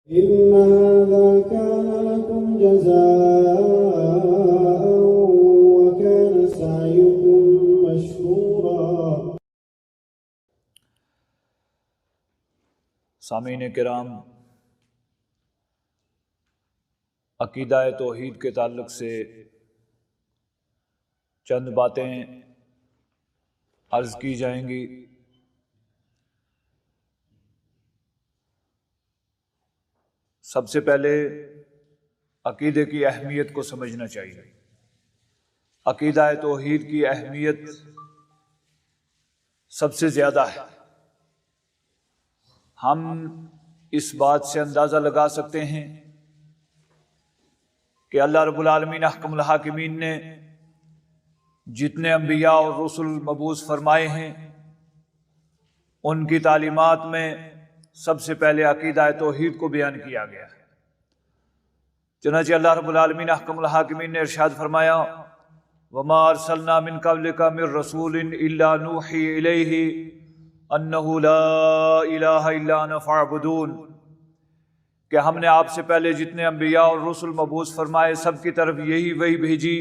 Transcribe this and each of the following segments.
إن هذا كان لكم جزاء وكان سعيكم مشكورا۔ سامعین کرام، عقیدہ توحید کے تعلق سے چند باتیں عرض کی جائیں گی۔ سب سے پہلے عقیدے کی اہمیت کو سمجھنا چاہیے۔ عقیدہ توحید کی اہمیت سب سے زیادہ ہے۔ ہم اس بات سے اندازہ لگا سکتے ہیں کہ اللہ رب العالمین احکم الحاکمین نے جتنے انبیاء اور رسل مبعوث فرمائے ہیں، ان کی تعلیمات میں سب سے پہلے عقیدہ توحید کو بیان کیا گیا ہے۔ چنانچہ اللہ رب العالمین احکم الحاکمین نے ارشاد فرمایا، وَمَا أَرْسَلْنَا مِن قَبْلِكَ مِن رَّسُولٍ إِلَّا نُوحِي إِلَيْهِ أَنَّهُ لَا إِلَٰهَ إِلَّا أَنَا فَاعْبُدُونِ، کہ ہم نے آپ سے پہلے جتنے انبیاء اور رسل مبعوث فرمائے سب کی طرف یہی وحی بھیجی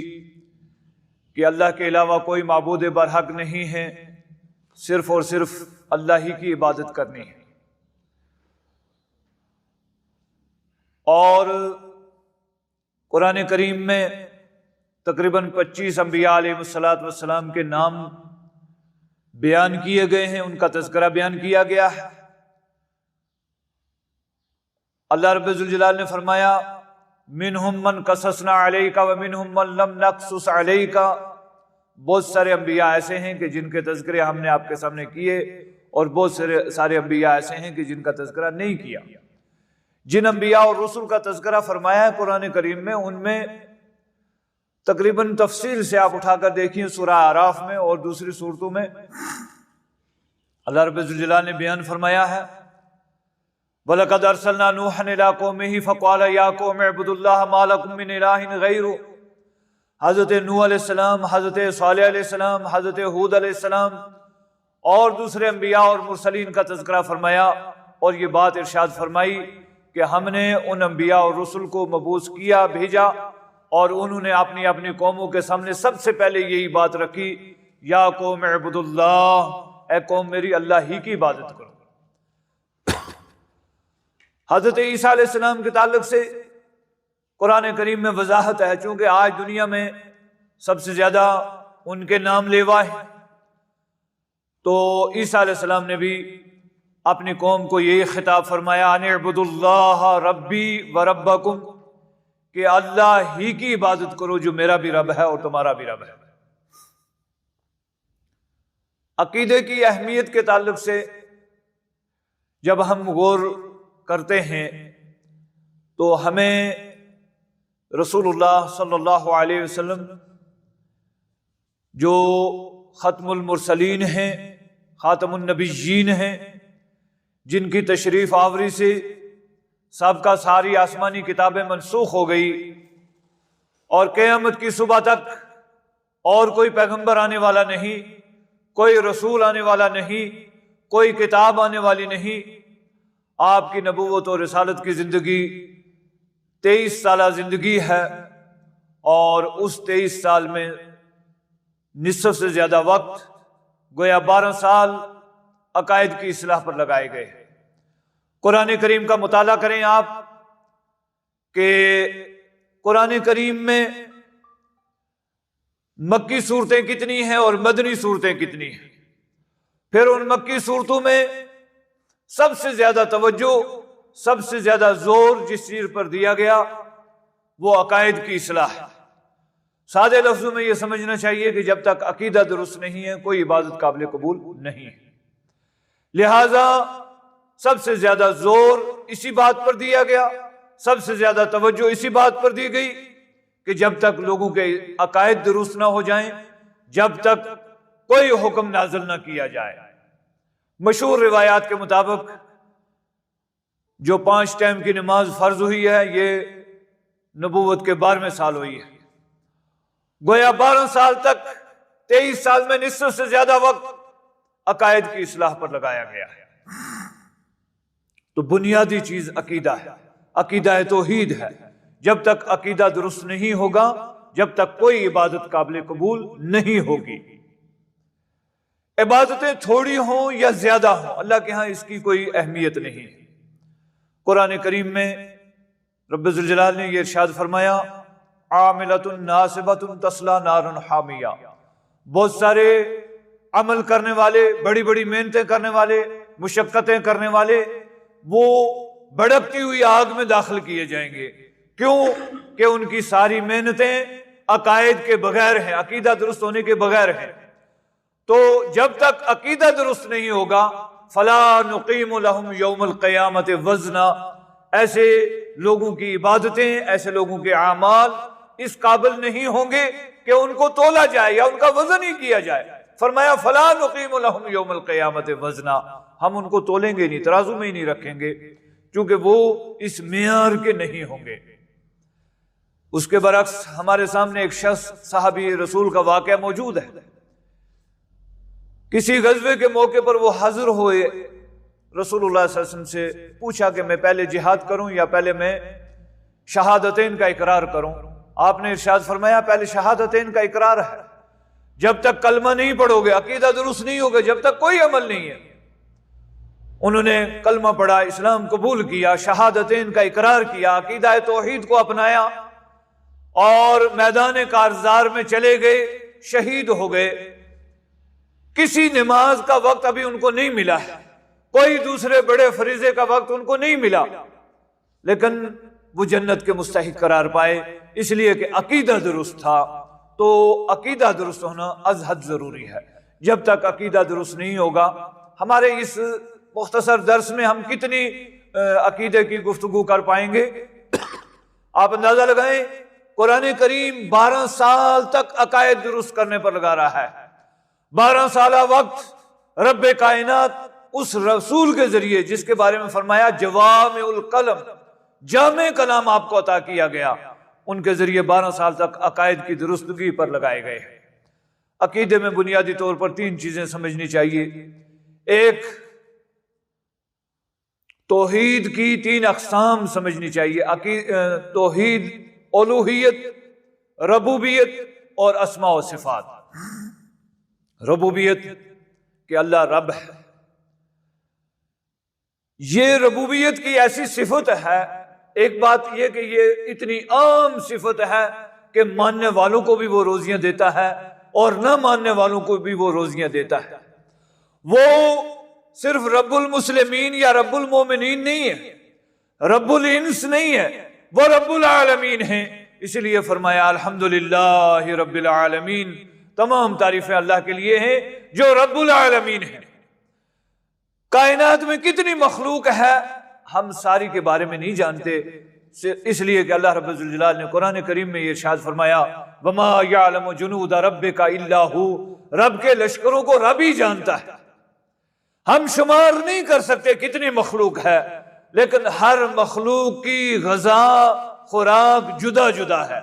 کہ اللہ کے علاوہ کوئی معبود برحق نہیں ہے، صرف اور صرف اللہ ہی کی عبادت کرنی ہے۔ اور قرآن کریم میں تقریباً 25 انبیاء علیہ السلام کے نام بیان کیے گئے ہیں، ان کا تذکرہ بیان کیا گیا ہے۔ اللہ رب ذوالجلال نے فرمایا، منہم من قصصنا علیک ومنہم من لم نقصص علیک، بہت سارے انبیاء ایسے ہیں کہ جن کے تذکرے ہم نے آپ کے سامنے کیے، اور بہت سارے انبیاء ایسے ہیں کہ جن کا تذکرہ نہیں کیا۔ جن انبیاء اور رسل کا تذکرہ فرمایا ہے قرآن کریم میں، ان میں تقریباً تفصیل سے آپ اٹھا کر دیکھیں سورہ اعراف میں اور دوسری صورتوں میں اللہ رب الجلال نے بیان فرمایا ہے، وَلَقَدْ أَرْسَلْنَا نُوحًا إِلَىٰ قَوْمِهِ فَقَالَ يَا قَوْمِ اعْبُدُوا اللَّهَ مَا لَكُم مِّنْ إِلَٰهٍ غَيْرُهُ۔ حضرت نوح علیہ السلام، حضرت صالح علیہ السلام، حضرت ہود علیہ السلام اور دوسرے انبیاء اور مرسلین کا تذکرہ فرمایا، اور یہ بات ارشاد فرمائی کہ ہم نے ان انبیاء اور رسل کو مبعوث کیا، بھیجا، اور انہوں نے اپنی اپنی قوموں کے سامنے سب سے پہلے یہی بات رکھی، یا قوم اعبدوا اللہ، اے قوم میری اللہ ہی کی عبادت کرو۔ حضرت عیسیٰ علیہ السلام کے تعلق سے قرآن کریم میں وضاحت ہے، چونکہ آج دنیا میں سب سے زیادہ ان کے نام لیوا ہے، تو عیسیٰ علیہ السلام نے بھی اپنی قوم کو یہی خطاب فرمایا، ان اعبدوا اللہ ربی و ربکم، کہ اللہ ہی کی عبادت کرو جو میرا بھی رب ہے اور تمہارا بھی رب ہے۔ عقیدے کی اہمیت کے تعلق سے جب ہم غور کرتے ہیں تو ہمیں رسول اللہ صلی اللہ علیہ وسلم جو ختم المرسلین ہیں، خاتم النبیین ہیں، جن کی تشریف آوری سے سابقہ ساری آسمانی کتابیں منسوخ ہو گئی، اور قیامت کی صبح تک اور کوئی پیغمبر آنے والا نہیں، کوئی رسول آنے والا نہیں، کوئی کتاب آنے والی نہیں۔ آپ کی نبوت اور رسالت کی زندگی 23 سالہ زندگی ہے، اور اس 23 سال میں نصف سے زیادہ وقت، گویا 12 سال عقائد کی اصلاح پر لگائے گئے۔ قرآن کریم کا مطالعہ کریں آپ کہ قرآن کریم میں مکی صورتیں کتنی ہیں اور مدنی صورتیں کتنی ہیں۔ پھر ان مکی صورتوں میں سب سے زیادہ توجہ، سب سے زیادہ زور جس چیز پر دیا گیا وہ عقائد کی اصلاح ہے۔ سادے لفظوں میں یہ سمجھنا چاہیے کہ جب تک عقیدہ درست نہیں ہے کوئی عبادت قابل قبول نہیں ہے، لہذا سب سے زیادہ زور اسی بات پر دیا گیا، سب سے زیادہ توجہ اسی بات پر دی گئی کہ جب تک لوگوں کے عقائد درست نہ ہو جائیں، جب تک کوئی حکم نازل نہ کیا جائے۔ مشہور روایات کے مطابق جو 5 ٹائم کی نماز فرض ہوئی ہے، یہ نبوت کے 12ویں سال ہوئی ہے۔ گویا 12 سال تک 23 سال میں نصف سے زیادہ وقت عقائد کی اصلاح پر لگایا گیا ہے۔ تو بنیادی چیز عقیدہ ہے۔ عقیدہ توحید ہے۔ جب تک عقیدہ درست نہیں ہوگا، جب تک کوئی عبادت قابل قبول نہیں ہوگی۔ عبادتیں تھوڑی ہوں یا زیادہ ہوں، اللہ کے ہاں اس کی کوئی اہمیت نہیں۔ قرآن کریم میں رب ذوالجلال نے یہ ارشاد فرمایا، عاملۃ ناصبۃ تصلی نارا حامیہ، بہت سارے عمل کرنے والے، بڑی بڑی محنتیں کرنے والے، مشقتیں کرنے والے، وہ بھڑکتی ہوئی آگ میں داخل کیے جائیں گے۔ کیوں؟ کہ ان کی ساری محنتیں عقائد کے بغیر ہیں، عقیدہ درست ہونے کے بغیر ہیں۔ تو جب تک عقیدہ درست نہیں ہوگا، فلا نقیم لہم یوم القیامت وزنا، ایسے لوگوں کی عبادتیں، ایسے لوگوں کے اعمال اس قابل نہیں ہوں گے کہ ان کو تولا جائے یا ان کا وزن ہی کیا جائے۔ فرمایا فلا نقیم لہم یوم القیامت وزنا، ہم ان کو تولیں گے نہیں، ترازو میں ہی نہیں رکھیں گے، کیونکہ وہ اس معیار کے نہیں ہوں گے۔ اس کے برعکس ہمارے سامنے ایک شخص صحابی رسول کا واقعہ موجود ہے۔ کسی غزوے کے موقع پر وہ حاضر ہوئے، رسول اللہ صلی اللہ علیہ وسلم سے پوچھا کہ میں پہلے جہاد کروں یا پہلے میں شہادتین کا اقرار کروں؟ آپ نے ارشاد فرمایا پہلے شہادتین کا اقرار ہے۔ جب تک کلمہ نہیں پڑھو گے، عقیدہ درست نہیں ہوگا، جب تک کوئی عمل نہیں ہے۔ انہوں نے کلمہ پڑھا، اسلام قبول کیا، شہادتین کا اقرار کیا، عقیدہ توحید کو اپنایا اور میدان کارزار میں چلے گئے، شہید ہو گئے۔ کسی نماز کا وقت ابھی ان کو نہیں ملا ہے، کوئی دوسرے بڑے فریضے کا وقت ان کو نہیں ملا، لیکن وہ جنت کے مستحق قرار پائے، اس لیے کہ عقیدہ درست تھا۔ تو عقیدہ درست ہونا از حد ضروری ہے۔ جب تک عقیدہ درست نہیں ہوگا، ہمارے اس مختصر درس میں ہم کتنی عقیدے کی گفتگو کر پائیں گے؟ آپ اندازہ لگائیں، قرآن کریم 12 سال تک عقائد درست کرنے پر لگا رہا ہے۔ 12 سالہ وقت رب کائنات اس رسول کے ذریعے، جس کے بارے میں فرمایا جوامع القلم، جامع کلام آپ کو عطا کیا گیا، ان کے ذریعے 12 سال تک عقائد کی درستگی پر لگائے گئے ہیں۔ عقیدے میں بنیادی طور پر 3 چیزیں سمجھنی چاہیے۔ ایک، توحید کی 3 اقسام سمجھنی چاہیے، توحید الوہیت، ربوبیت اور اسماء و صفات۔ ربوبیت کہ اللہ رب ہے، یہ ربوبیت کی ایسی صفت ہے۔ ایک بات یہ کہ یہ اتنی عام صفت ہے کہ ماننے والوں کو بھی وہ روزیاں دیتا ہے اور نہ ماننے والوں کو بھی وہ روزیاں دیتا ہے۔ وہ صرف رب المسلمین یا رب المومنین نہیں ہے، رب الانس نہیں ہے، وہ رب العالمین ہیں۔ اس لیے فرمایا الحمدللہ رب العالمین، تمام تعریفیں اللہ کے لیے ہیں جو رب العالمین ہیں۔ کائنات میں کتنی مخلوق ہے ہم ساری کے بارے میں نہیں جانتے، اس لیے کہ اللہ رب الجلال نے قرآن کریم میں یہ ارشاد فرمایا وما یعلم جنود ربک الا ہو، رب کے لشکروں کو رب ہی جانتا ہے۔ ہم شمار نہیں کر سکتے کتنی مخلوق ہے، لیکن ہر مخلوق کی غذا خوراک جدا جدا ہے۔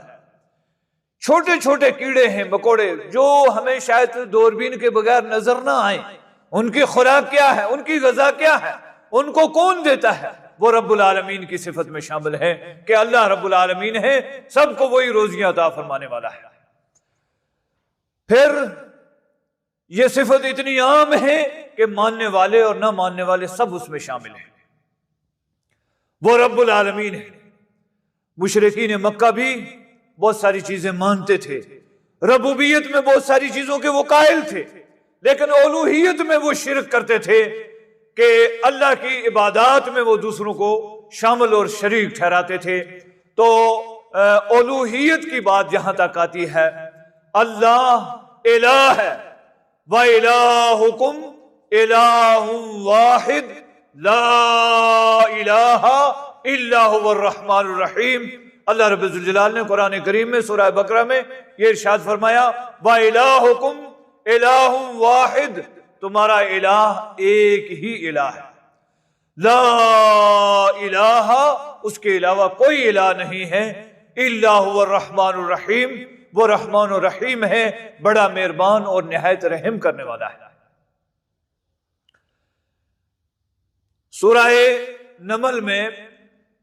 چھوٹے چھوٹے کیڑے ہیں، مکوڑے، جو ہمیں شاید دوربین کے بغیر نظر نہ آئیں، ان کی خوراک کیا ہے، ان کی غذا کیا ہے، ان کو کون دیتا ہے؟ وہ رب العالمین کی صفت میں شامل ہے کہ اللہ رب العالمین ہے، سب کو وہی روزیاں عطا فرمانے والا ہے۔ پھر یہ صفت اتنی عام ہے کہ ماننے والے اور نہ ماننے والے سب اس میں شامل ہیں۔ وہ رب العالمین ہے۔ مشرکین مکہ بھی بہت ساری چیزیں مانتے تھے، ربوبیت میں بہت ساری چیزوں کے وہ قائل تھے، لیکن الوہیت میں وہ شرک کرتے تھے کہ اللہ کی عبادات میں وہ دوسروں کو شامل اور شریک ٹھہراتے تھے۔ تو الوہیت کی بات جہاں تک آتی ہے، اللہ الہ ہے، وَإِلَٰهُكُمْ إِلَٰهٌ وَاحِدٌ لَا إِلَٰهَ إِلَّا هُوَ الرَّحْمَٰنُ الرَّحِيمُ۔ اللہ رب الجلال نے قرآن کریم میں سورہ بقرہ میں یہ ارشاد فرمایا وَإِلَٰهُكُمْ إِلَٰهٌ وَاحِدٌ، تمہارا الہ ایک ہی الہ ہے، لا الہ، اس کے علاوہ کوئی الہ نہیں ہے، الا هو الرحمن الرحیم، وہ رحمان و رحیم ہے، بڑا مہربان اور نہایت رحم کرنے والا ہے۔ سورہ نمل میں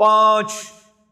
5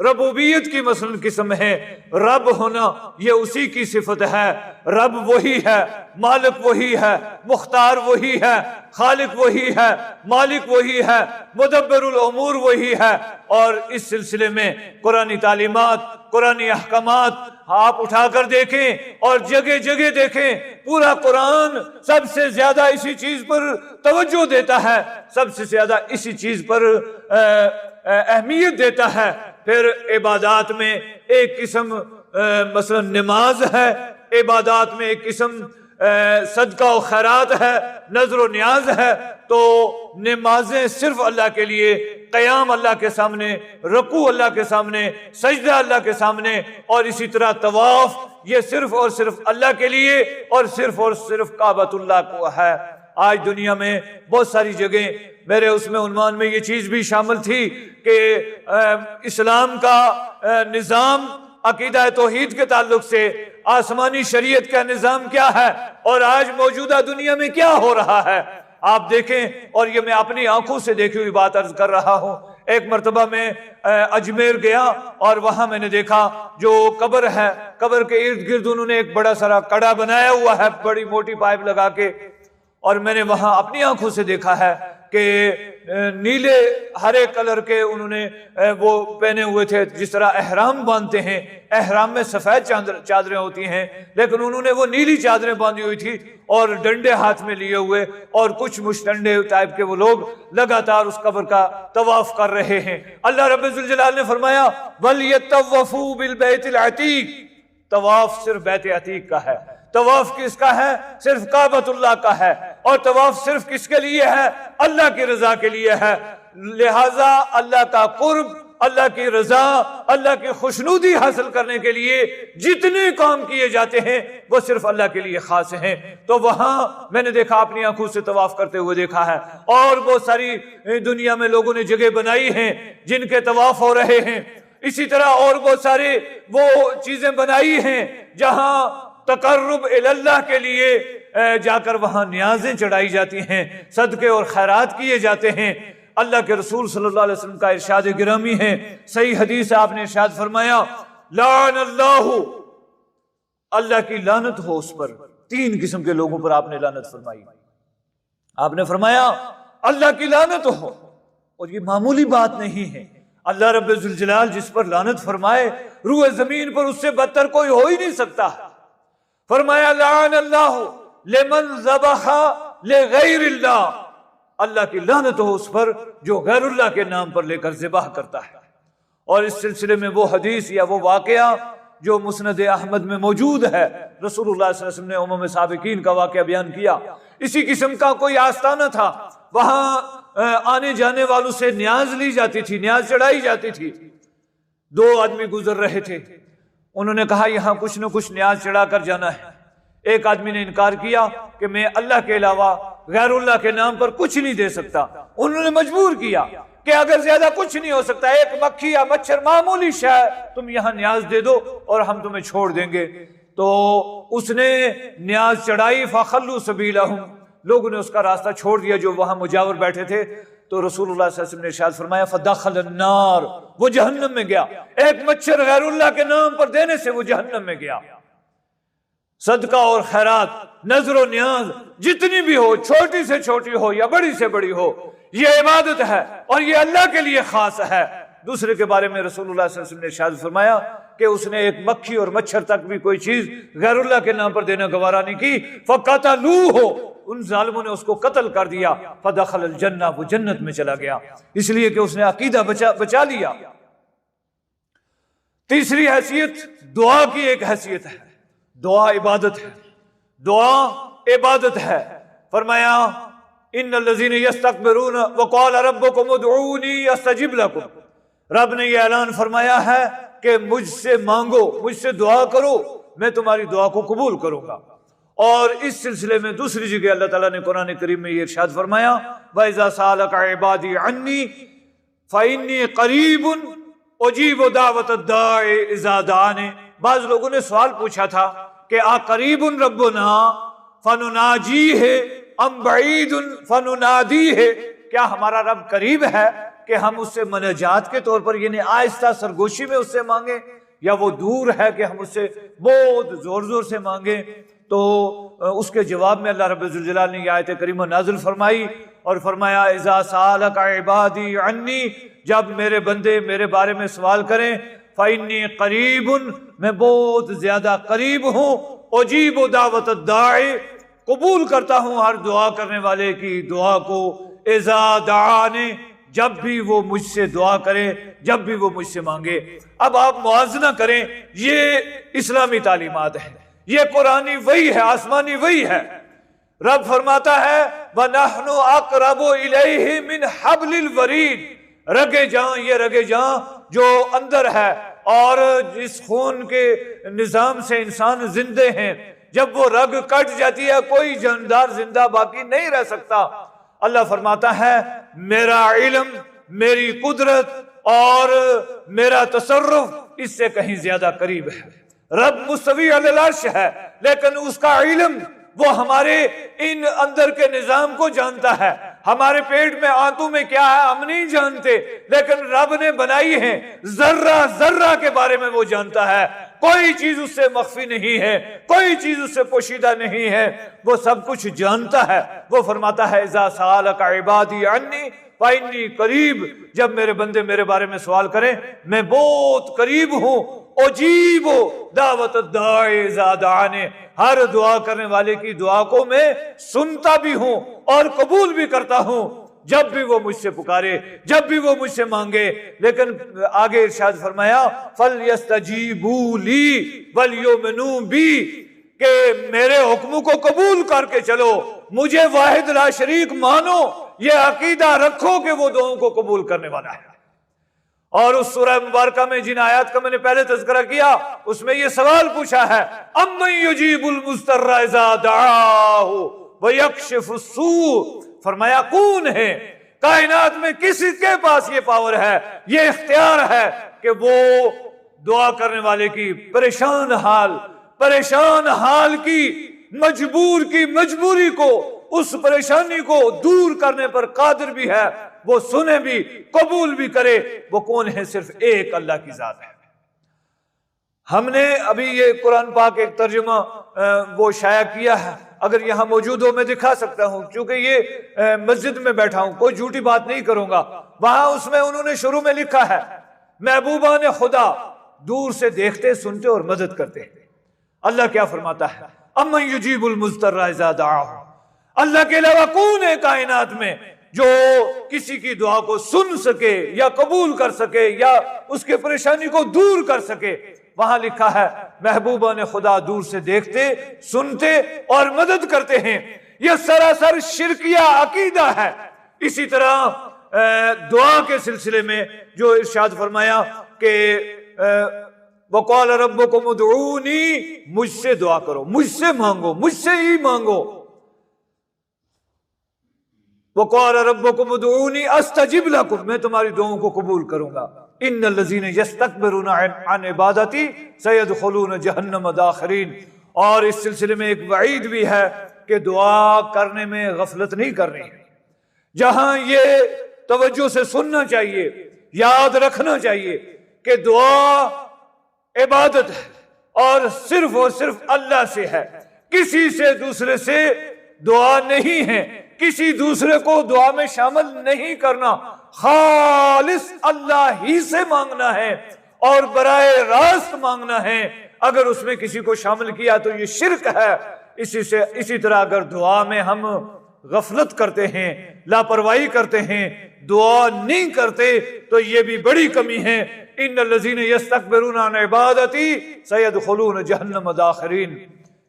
ربوبیت کی مثلا قسم ہے. رب ہونا یہ اسی کی صفت ہے. رب وہی ہے، مالک وہی ہے، مختار وہی ہے، خالق وہی ہے، مالک وہی ہے، مدبر الامور وہی ہے. اور اس سلسلے میں قرآنی تعلیمات، قرآنی احکامات آپ اٹھا کر دیکھیں اور جگہ جگہ دیکھیں، پورا قرآن سب سے زیادہ اسی چیز پر توجہ دیتا ہے، سب سے زیادہ اسی چیز پر اہمیت دیتا ہے. پھر عبادات میں ایک قسم مثلا نماز ہے، عبادات میں ایک قسم صدقہ و خیرات ہے، نذر و نیاز ہے. تو نمازیں صرف اللہ کے لیے، قیام اللہ کے سامنے، رکوع اللہ کے سامنے، سجدہ اللہ کے سامنے، اور اسی طرح طواف یہ صرف اور صرف اللہ کے لیے اور صرف کعبۃ اللہ کو ہے. آج دنیا میں بہت ساری جگہیں، میرے اس میں عنوان میں یہ چیز بھی شامل تھی کہ اسلام کا نظام عقیدہ توحید کے تعلق سے آسمانی شریعت کا نظام کیا ہے اور آج موجودہ دنیا میں کیا ہو رہا ہے. آپ دیکھیں، اور یہ میں اپنی آنکھوں سے دیکھی ہوئی بات عرض کر رہا ہوں. ایک مرتبہ میں اجمیر گیا اور وہاں میں نے دیکھا جو قبر ہے، قبر کے ارد گرد انہوں نے ایک بڑا سارا کڑا بنایا ہوا ہے، بڑی موٹی پائپ لگا کے، اور میں نے وہاں اپنی آنکھوں سے دیکھا ہے کہ نیلے ہرے کلر کے انہوں نے وہ پہنے ہوئے تھے، جس طرح احرام باندھتے ہیں، احرام میں سفید چادریں ہوتی ہیں، لیکن انہوں نے وہ نیلی چادریں باندھی ہوئی تھی اور ڈنڈے ہاتھ میں لیے ہوئے، اور کچھ مشتنڈے ٹائپ کے وہ لوگ لگاتار اس قبر کا طواف کر رہے ہیں. اللہ رب ذوالجلال نے فرمایا وَلْيَطَّوَّفُوا بِالْبَيْتِ الْعَتِيقِ، طواف صرف بیت عتیق کا ہے. طواف کس کا ہے؟ صرف کعبۃ اللہ کا ہے. اور طواف صرف کس کے لیے ہے؟ اللہ کی رضا کے لیے ہے. لہذا اللہ کا قرب، اللہ کی رضا، اللہ کی خوشنودی حاصل کرنے کے لیے جتنے کام کیے جاتے ہیں وہ صرف اللہ کے لیے خاص ہیں. تو وہاں میں نے دیکھا، اپنی آنکھوں سے طواف کرتے ہوئے دیکھا ہے. اور بہت ساری دنیا میں لوگوں نے جگہ بنائی ہیں جن کے طواف ہو رہے ہیں. اسی طرح اور بہت سارے وہ چیزیں بنائی ہیں جہاں تقرب اللہ کے لیے جا کر وہاں نیازیں چڑھائی جاتی ہیں، صدقے اور خیرات کیے جاتے ہیں. اللہ کے رسول صلی اللہ علیہ وسلم کا ارشاد گرامی ہے، صحیح حدیث ہے، آپ نے ارشاد فرمایا لعن اللہ، اللہ کی لعنت ہو اس پر. 3 قسم کے لوگوں پر آپ نے لعنت فرمائی. آپ نے فرمایا اللہ کی لعنت ہو، اور یہ معمولی بات نہیں ہے. اللہ رب ذوالجلال جس پر لعنت فرمائے، روح زمین پر اس سے بدتر کوئی ہو ہی نہیں سکتا. فرمایا لعن اللہ لمن ذبح لغیر اللہ، اللہ کی لعنت ہو اس پر جو غیر اللہ کے نام پر لے کر ذبح کرتا ہے. اور اس سلسلے میں وہ حدیث یا وہ واقعہ جو مسند احمد میں موجود ہے، رسول اللہ صلی اللہ علیہ وسلم نے امم سابقین کا واقعہ بیان کیا. اسی قسم کا کوئی آستانہ تھا، وہاں آنے جانے والوں سے نیاز لی جاتی تھی، نیاز چڑھائی جاتی تھی. 2 آدمی گزر رہے تھے، انہوں نے کہا یہاں کچھ نہ کچھ نیاز چڑھا کر جانا ہے. ایک آدمی نے انکار کیا کہ میں اللہ کے علاوہ غیر اللہ کے نام پر کچھ نہیں دے سکتا. انہوں نے مجبور کیا کہ اگر زیادہ کچھ نہیں ہو سکتا، ایک مکھی یا مچھر معمولی شے، تم یہاں نیاز دے دو اور ہم تمہیں چھوڑ دیں گے. تو اس نے نیاز چڑھائی، فخلوا سبیلہم، لوگوں نے اس کا راستہ چھوڑ دیا جو وہاں مجاور بیٹھے تھے. تو رسول اللہ صلی اللہ علیہ وسلم نے ارشاد فرمایا فدخل النار، وہ جہنم میں گیا. ایک مچھر غیر اللہ کے نام پر دینے سے وہ جہنم میں گیا. صدقہ اور خیرات، نذر و نیاز جتنی بھی ہو، چھوٹی سے چھوٹی ہو یا بڑی سے بڑی ہو، یہ عبادت ہے اور یہ اللہ کے لیے خاص ہے. دوسرے کے بارے میں رسول اللہ صلی اللہ علیہ وسلم نے ارشاد فرمایا کہ اس نے ایک مکھی اور مچھر تک بھی کوئی چیز غیر اللہ کے نام پر دینا گوارا نہیں کی. فَقَتَلُوهُ، ان ظالموں نے اس کو قتل کر دیا. فَدَخَلَ الْجَنَّةَ، وہ جنت میں چلا گیا، اس لیے کہ اس نے عقیدہ بچا لیا. تیسری حیثیت دعا کی ایک حیثیت ہے. دعا عبادت ہے، دعا عبادت ہے. فرمایا ان الذین یستکبرون وقال ربکم ادعونی استجب لکم، رب نے یہ اعلان فرمایا ہے کہ مجھ سے مانگو، مجھ سے دعا کرو، میں تمہاری دعا کو قبول کروں گا. اور اس سلسلے میں دوسری جگہ اللہ تعالیٰ نے قرآن کریم میں یہ ارشاد فرمایا وَإِذَا سَأَلَكَ عِبَادِي عَنِّي فَإِنِّي قَرِيبٌ أُجِيبُ دَعْوَةَ الدَّاعِ إِذَا دَعَانِ. بعض لوگوں نے سوال پوچھا تھا کہ قریب ربنا فنناجیہ ام بعید فننادیہ، کیا ہمارا رب قریب ہے کہ ہم اس سے مناجات کے طور پر یعنی آہستہ سرگوشی میں اس سے مانگیں، یا وہ دور ہے کہ ہم اس سے بہت زور زور سے مانگیں؟ تو اس کے جواب میں اللہ رب الجلال نے یہ آیت کریمہ نازل فرمائی اور فرمایا اذا سالک عبادی عنی، جب میرے بندے میرے بارے میں سوال کریں، فإنی قریب، میں بہت زیادہ قریب ہوں، اجیب دعوت الداعی، قبول کرتا ہوں ہر دعا کرنے والے کی دعا کو، اذا دعانی، جب بھی وہ مجھ سے دعا کرے، جب بھی وہ مجھ سے مانگے۔ اب آپ موازنہ کریں، یہ اسلامی تعلیمات ہیں، یہ قرآنی وحی ہے، آسمانی وحی ہے۔ رب فرماتا ہے وَنَحْنُ أَقْرَبُ إِلَيْهِ مِنْ حَبْلِ الْوَرِيدِ، رگے جاں، یہ رگے جاں جو اندر ہے اور جس خون کے نظام سے انسان زندے ہیں، جب وہ رگ کٹ جاتی ہے کوئی جاندار زندہ باقی نہیں رہ سکتا۔ اللہ فرماتا ہے میرا علم، میری قدرت اور میرا تصرف اس سے کہیں زیادہ قریب ہے۔ رب مستوی علی العرش ہے، لیکن اس کا علم وہ ہمارے ان اندر کے نظام کو جانتا ہے۔ ہمارے پیٹ میں آنتوں میں کیا ہے ہم نہیں جانتے، لیکن رب نے بنائی ہے، ذرہ ذرہ کے بارے میں وہ جانتا ہے۔ کوئی چیز اس سے مخفی نہیں ہے، کوئی چیز اس سے پوشیدہ نہیں ہے، وہ سب کچھ جانتا ہے۔ وہ فرماتا ہے اذا سالک عبادی عنی فإنی قریب، جب میرے بندے میرے بارے میں سوال کریں میں بہت قریب ہوں، اجیب دعوت الداعی اذا دعانی، ہر دعا کرنے والے کی دعا کو میں سنتا بھی ہوں اور قبول بھی کرتا ہوں جب بھی وہ مجھ سے پکارے، جب بھی وہ مجھ سے مانگے۔ لیکن آگے ارشاد فرمایا فَلْيَسْتَجِيبُوا لِي وَلْيُؤْمِنُوا بِي، کہ میرے حکم کو قبول کر کے چلو، مجھے واحد لا شریک مانو، یہ عقیدہ رکھو کہ وہ دعاؤں کو قبول کرنے والا ہے۔ اور اس سورہ مبارکہ میں جن آیات کا میں نے پہلے تذکرہ کیا اس میں یہ سوال پوچھا ہے اَمَّن يُجِيبُ الْمُضْطَرَّ إِذَا دَعَاهُ وَيَكْشِفُ السُّوءَ، فرمایا کون ہے کائنات میں، کسی کے پاس یہ پاور ہے، یہ اختیار ہے کہ وہ دعا کرنے والے کی پریشان حال کی مجبور کی مجبوری کو، اس پریشانی کو دور کرنے پر قادر بھی ہے، وہ سنے بھی قبول بھی کرے۔ وہ کون ہے؟ صرف ایک اللہ کی ذات ہے۔ ہم نے ابھی یہ قرآن پاک ایک ترجمہ وہ شائع کیا ہے، اگر یہاں موجود ہو میں دکھا سکتا ہوں، کیونکہ یہ مسجد میں بیٹھا ہوں، کوئی جھوٹی بات نہیں کروں گا۔ وہاں اس میں انہوں نے شروع میں لکھا ہے محبوبان خدا دور سے دیکھتے سنتے اور مدد کرتے ہیں۔ اللہ کیا فرماتا ہے اَمَّن يُجِيبُ الْمُضْطَرَّ إِذَا دَعَاهُ، اللہ کے علاوہ کون ہے کائنات میں جو کسی کی دعا کو سن سکے یا قبول کر سکے یا اس کے پریشانی کو دور کر سکے؟ وہاں لکھا ہے محبوبان خدا دور سے دیکھتے سنتے اور مدد کرتے ہیں۔ یہ سراسر شرکیہ عقیدہ ہے۔ اسی طرح دعا کے سلسلے میں جو ارشاد فرمایا کہ وَقَالَ رَبُّكُمُ ادْعُونِي، مجھ سے دعا کرو، مجھ سے مانگو، مجھ سے ہی مانگو۔ وَقَالَ رَبُّكُمُ ادْعُونِي أَسْتَجِبْ لَكُمْ، میں تمہاری دعاؤں کو قبول کروں گا۔ إِنَّ الَّذِينَ يَسْتَكْبِرُونَ عَنْ عِبَادَتِي سَيَدْخُلُونَ جَهَنَّمَ دَاخِرِينَ، اور اس سلسلے میں ایک وعید بھی ہے کہ دعا کرنے میں غفلت نہیں کرنی ہے۔ جہاں یہ توجہ سے سننا چاہیے، یاد رکھنا چاہیے کہ دعا عبادت ہے اور صرف اللہ سے ہے، کسی سے دوسرے سے دعا نہیں ہے، کسی دوسرے کو دعا میں شامل نہیں کرنا، خالص اللہ ہی سے مانگنا ہے اور براہ راست مانگنا ہے۔ اگر اس میں کسی کو شامل کیا تو یہ شرک ہے۔ اسی طرح اگر دعا میں ہم غفلت کرتے ہیں، لاپرواہی کرتے ہیں، دعا نہیں کرتے تو یہ بھی بڑی کمی ہے۔ ان الذین یستکبرون عن عبادتی سیدخلون جہنم داخرین۔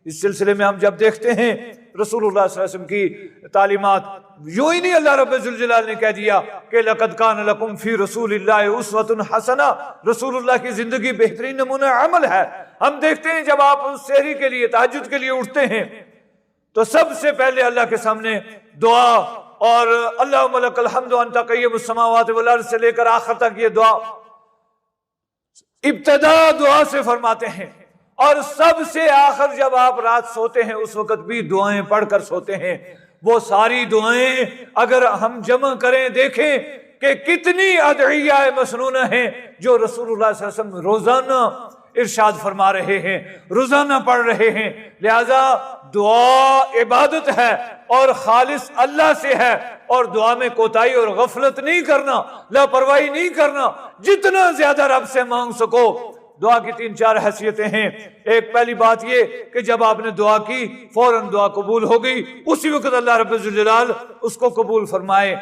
اس سلسلے میں ہم جب دیکھتے ہیں رسول اللہ صلی اللہ علیہ وسلم کی تعلیمات، یوں ہی نہیں اللہ رب الجلال نے کہہ دیا کہ لقد کان لکم فی رسول اللہ اسوۃ حسنہ، رسول اللہ کی زندگی بہترین نمونہ عمل ہے۔ ہم دیکھتے ہیں جب آپ سحری کے لیے تہجد کے لیے اٹھتے ہیں تو سب سے پہلے اللہ کے سامنے دعا، اور اللہم لک الحمد انت قیم السماوات والارض سے لے کر آخر تک یہ دعا ابتدا دعا سے فرماتے ہیں، اور سب سے آخر جب آپ رات سوتے ہیں اس وقت بھی دعائیں پڑھ کر سوتے ہیں۔ وہ ساری دعائیں اگر ہم جمع کریں دیکھیں کہ کتنی ادعیہ مسنونہ ہیں جو رسول اللہ صلی اللہ علیہ وسلم روزانہ ارشاد فرما رہے ہیں، روزانہ پڑھ رہے ہیں۔ لہذا دعا عبادت ہے اور خالص اللہ سے ہے، اور دعا میں کوتاہی اور غفلت نہیں کرنا، لاپرواہی نہیں کرنا، جتنا زیادہ رب سے مانگ سکو۔ دعا کی 3-4 حیثیتیں ہیں۔ ایک پہلی بات یہ کہ جب آپ نے دعا کی فوراً دعا قبول ہو گئی، اسی وقت اللہ رب الجلال اس کو قبول فرمائے۔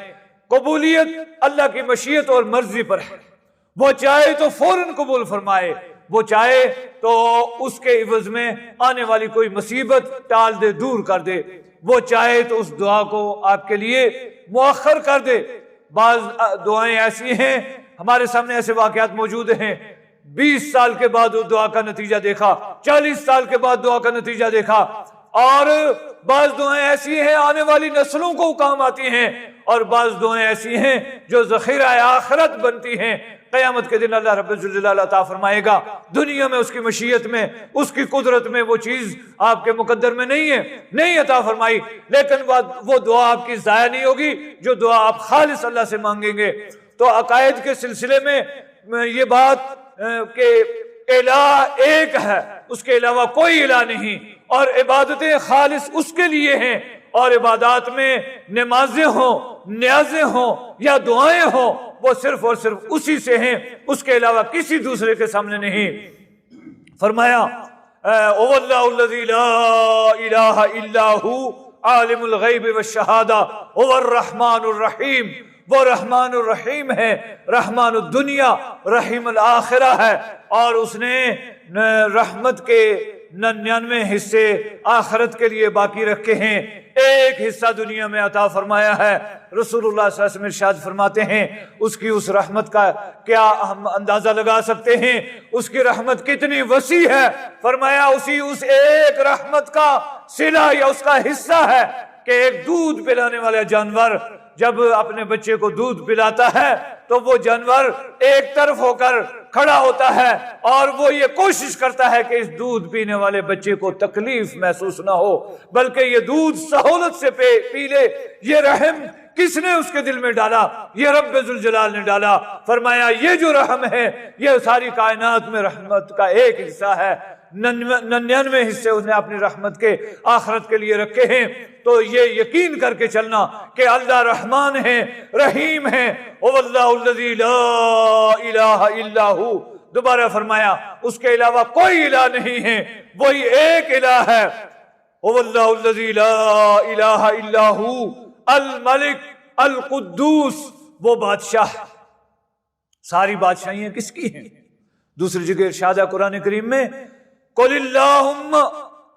قبولیت اللہ کی مشیت اور مرضی پر ہے، وہ چاہے تو فوراً قبول فرمائے، وہ چاہے تو اس کے عوض میں آنے والی کوئی مصیبت ٹال دے، دور کر دے، وہ چاہے تو اس دعا کو آپ کے لیے مؤخر کر دے۔ بعض دعائیں ایسی ہیں، ہمارے سامنے ایسے واقعات موجود ہیں، 20 سال کے بعد اس دعا کا نتیجہ دیکھا، 40 سال کے بعد دعا کا نتیجہ دیکھا، اور بعض دعائیں ایسی ہیں آنے والی نسلوں کو کام آتی ہیں، اور بعض دعائیں ایسی ہیں جو ذخیرہ آخرت بنتی ہیں۔ قیامت کے دن اللہ رب الجلال عطا فرمائے گا، دنیا میں اس کی مشیت میں، اس کی قدرت میں وہ چیز آپ کے مقدر میں نہیں ہے، نہیں عطا فرمائی، لیکن وہ دعا آپ کی ضائع نہیں ہوگی جو دعا آپ خالص اللہ سے مانگیں گے۔ تو عقائد کے سلسلے میں یہ بات کہ الہ ایک ہے، اس کے علاوہ کوئی الہ نہیں، اور عبادتیں خالص اس کے لیے ہیں، اور عبادات میں نمازیں ہوں، نیازیں ہوں یا دعائیں ہوں، وہ صرف اور صرف اسی سے ہیں، اس کے علاوہ کسی دوسرے کے سامنے نہیں۔ فرمایا او اللہ الذی لا الہ الا ہو عالم الغیب والشہادہ هو الرحمن الرحیم، وہ رحمان الرحیم ہے، رحمان الدنیا رحیم الآخرہ ہے، اور اس نے رحمت کے 99 حصے آخرت کے لیے باقی رکھے ہیں، ایک حصہ دنیا میں عطا فرمایا ہے۔ رسول اللہ صلی اللہ علیہ وسلم ارشاد فرماتے ہیں اس کی اس رحمت کا کیا ہم اندازہ لگا سکتے ہیں، اس کی رحمت کتنی وسیع ہے؟ فرمایا اسی اس ایک رحمت کا صلہ یا اس کا حصہ ہے کہ ایک دودھ پلانے والا جانور جب اپنے بچے کو دودھ پلاتا ہے تو وہ جانور ایک طرف ہو کر کھڑا ہوتا ہے اور وہ یہ کوشش کرتا ہے کہ اس دودھ پینے والے بچے کو تکلیف محسوس نہ ہو، بلکہ یہ دودھ سہولت سے پی لے۔ یہ رحم کس نے اس کے دل میں ڈالا؟ یہ رب ذوالجلال نے ڈالا۔ فرمایا یہ جو رحم ہے یہ ساری کائنات میں رحمت کا ایک حصہ ہے، 99 حصے اس نے اپنی رحمت کے آخرت کے لیے رکھے ہیں۔ تو یہ یقین کر کے چلنا کہ اللہ رحمان ہے، رحیم ہے، او اللہ الذی لا الہ الا ہو۔ دوبارہ فرمایا اس کے علاوہ کوئی الہ نہیں ہے، وہی ایک الہ ہے، او اللہ الذی لا الہ الا ہو الملک القدوس، وہ بادشاہ۔ ساری بادشاہیاں کس کی ہیں؟ دوسری جگہ ارشاد ہے قرآن کریم میں قل اللہم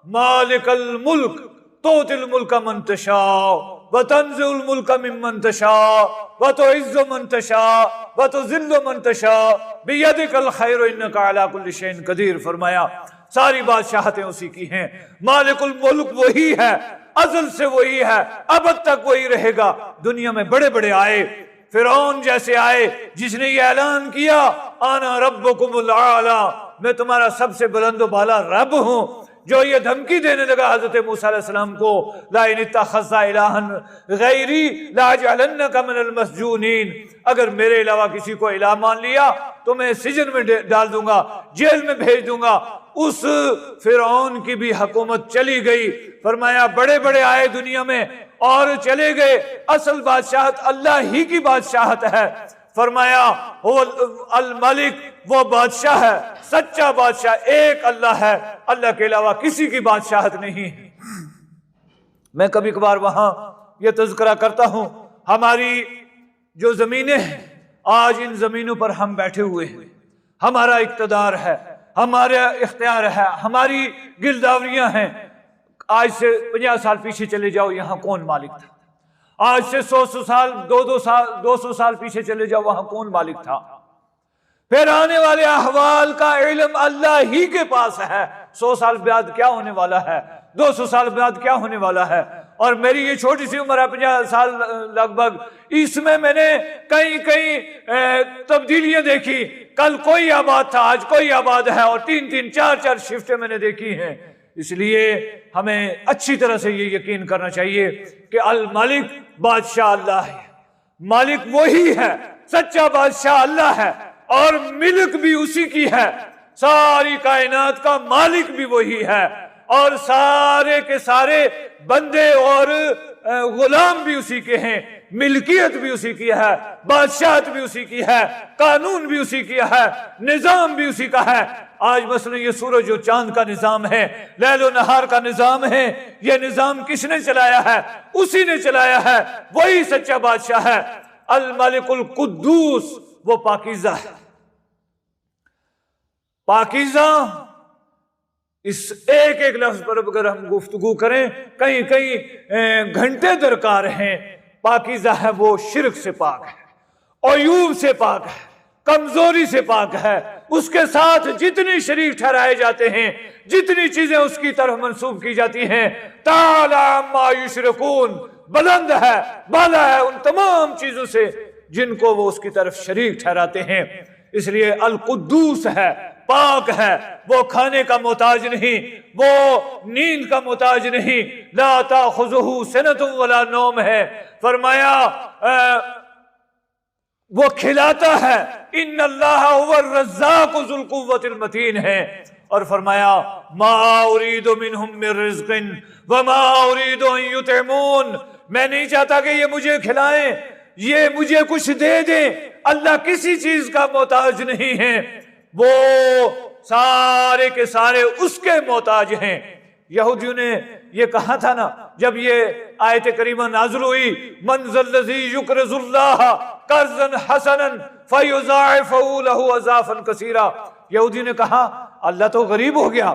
مالک الملک تؤتی الملک من تشاء وتنزع الملک ممن تشاء وتعز من تشاء وتذل من تشاء بیدک الخیر انک علی کل شیء قدیر۔ فرمایا ساری بادشاہتیں اسی کی ہیں، مالک الملک وہی ہے، ازل سے وہی ہے، ابد تک وہی رہے گا۔ دنیا میں بڑے بڑے آئے، فرعون جیسے آئے جس نے یہ اعلان کیا انا ربکم الاعلی، میں تمہارا سب سے بلند و بالا رب ہوں، جو یہ دھمکی دینے لگا حضرت موسیٰ علیہ السلام کو لئن اتخذت الہا غیری لاجعلنک من المسجونین، اگر میرے علاوہ کسی کو الہ مان لیا تو میں سجن میں ڈال دوں گا، جیل میں بھیج دوں گا۔ اس فرعون کی بھی حکومت چلی گئی۔ فرمایا بڑے بڑے آئے دنیا میں اور چلے گئے، اصل بادشاہت اللہ ہی کی بادشاہت ہے۔ فرمایا وہ الملک، وہ بادشاہ ہے، سچا بادشاہ ایک اللہ ہے، اللہ کے علاوہ کسی کی بادشاہت نہیں۔ میں کبھی کبھار وہاں یہ تذکرہ کرتا ہوں، ہماری جو زمینیں ہیں آج ان زمینوں پر ہم بیٹھے ہوئے ہیں، ہمارا اقتدار ہے، ہمارا اختیار ہے، ہماری گلداوریاں ہیں۔ آج سے 50 سال پیچھے چلے جاؤ، یہاں کون مالک تھا؟ آج سے 100 سال 200 سال پیچھے چلے جاؤ، وہاں کون مالک تھا؟ پھر آنے والے احوال کا علم اللہ ہی کے پاس ہے، 100 سال بعد کیا ہونے والا ہے، 200 سال بعد کیا ہونے والا ہے۔ اور میری یہ چھوٹی سی عمر ہے 50 سال لگ بھگ، اس میں میں نے کئی تبدیلیاں دیکھی۔ کل کوئی آباد تھا، آج کوئی آباد ہے، اور 3 4 شفٹیں میں نے دیکھی ہیں۔ اس لیے ہمیں اچھی طرح سے یہ یقین کرنا چاہیے کہ الملک بادشاہ اللہ ہے، مالک وہی ہے، سچا بادشاہ اللہ ہے، اور ملک بھی اسی کی ہے، ساری کائنات کا مالک بھی وہی ہے، اور سارے کے سارے بندے اور غلام بھی اسی کے ہیں، ملکیت بھی اسی کی ہے، بادشاہت بھی اسی کی ہے، قانون بھی اسی کی ہے، نظام بھی اسی کا ہے۔ آج مثلا یہ سورج و چاند کا نظام ہے، لیل و نہار کا نظام ہے، یہ نظام کس نے چلایا ہے؟ اسی نے چلایا ہے، وہی سچا بادشاہ ہے۔ الملک القدوس، وہ پاکیزہ ہے۔ پاکیزہ، اس ایک ایک لفظ پر اگر ہم گفتگو کریں کئی کئی گھنٹے درکار ہیں۔ پاکیزہ ہے، وہ شرک سے پاک ہے، عیوب سے پاک ہے، کمزوری سے پاک ہے، اس کے ساتھ جتنی شریک ٹھہرائے جاتے ہیں، جتنی چیزیں اس کی طرف منسوب کی جاتی ہیں، تعالی عما یشرکون، بلند ہے، بالا ہے ان تمام چیزوں سے جن کو وہ اس کی طرف شریک ٹھہراتے ہیں۔ اس لیے القدوس ہے، پاک ہے، وہ کھانے کا محتاج نہیں، وہ نیند کا محتاج نہیں، لا تاخذہ سنۃ ولا نوم ہے، فرمایا وہ کھلاتا ہے، ان اللہ هو الرزاق ذو القوۃ المتین ہے، اور فرمایا ما اريد منهم من رزق وما اريد ان يطعمون، میں نہیں چاہتا کہ یہ مجھے کھلائیں، یہ مجھے کچھ دے دیں۔ اللہ کسی چیز کا محتاج نہیں ہے، وہ سارے کے سارے اس کے محتاج ہیں۔ یہودیوں نے یہ کہا تھا نا جب یہ آیت کریمہ نازل ہوئی، من ذا الذی یقرض اللہ قرضا حسنا فیضاعفہ لہ اضعافا کثیرا، یہودیوں نے کہا اللہ تو غریب ہو گیا۔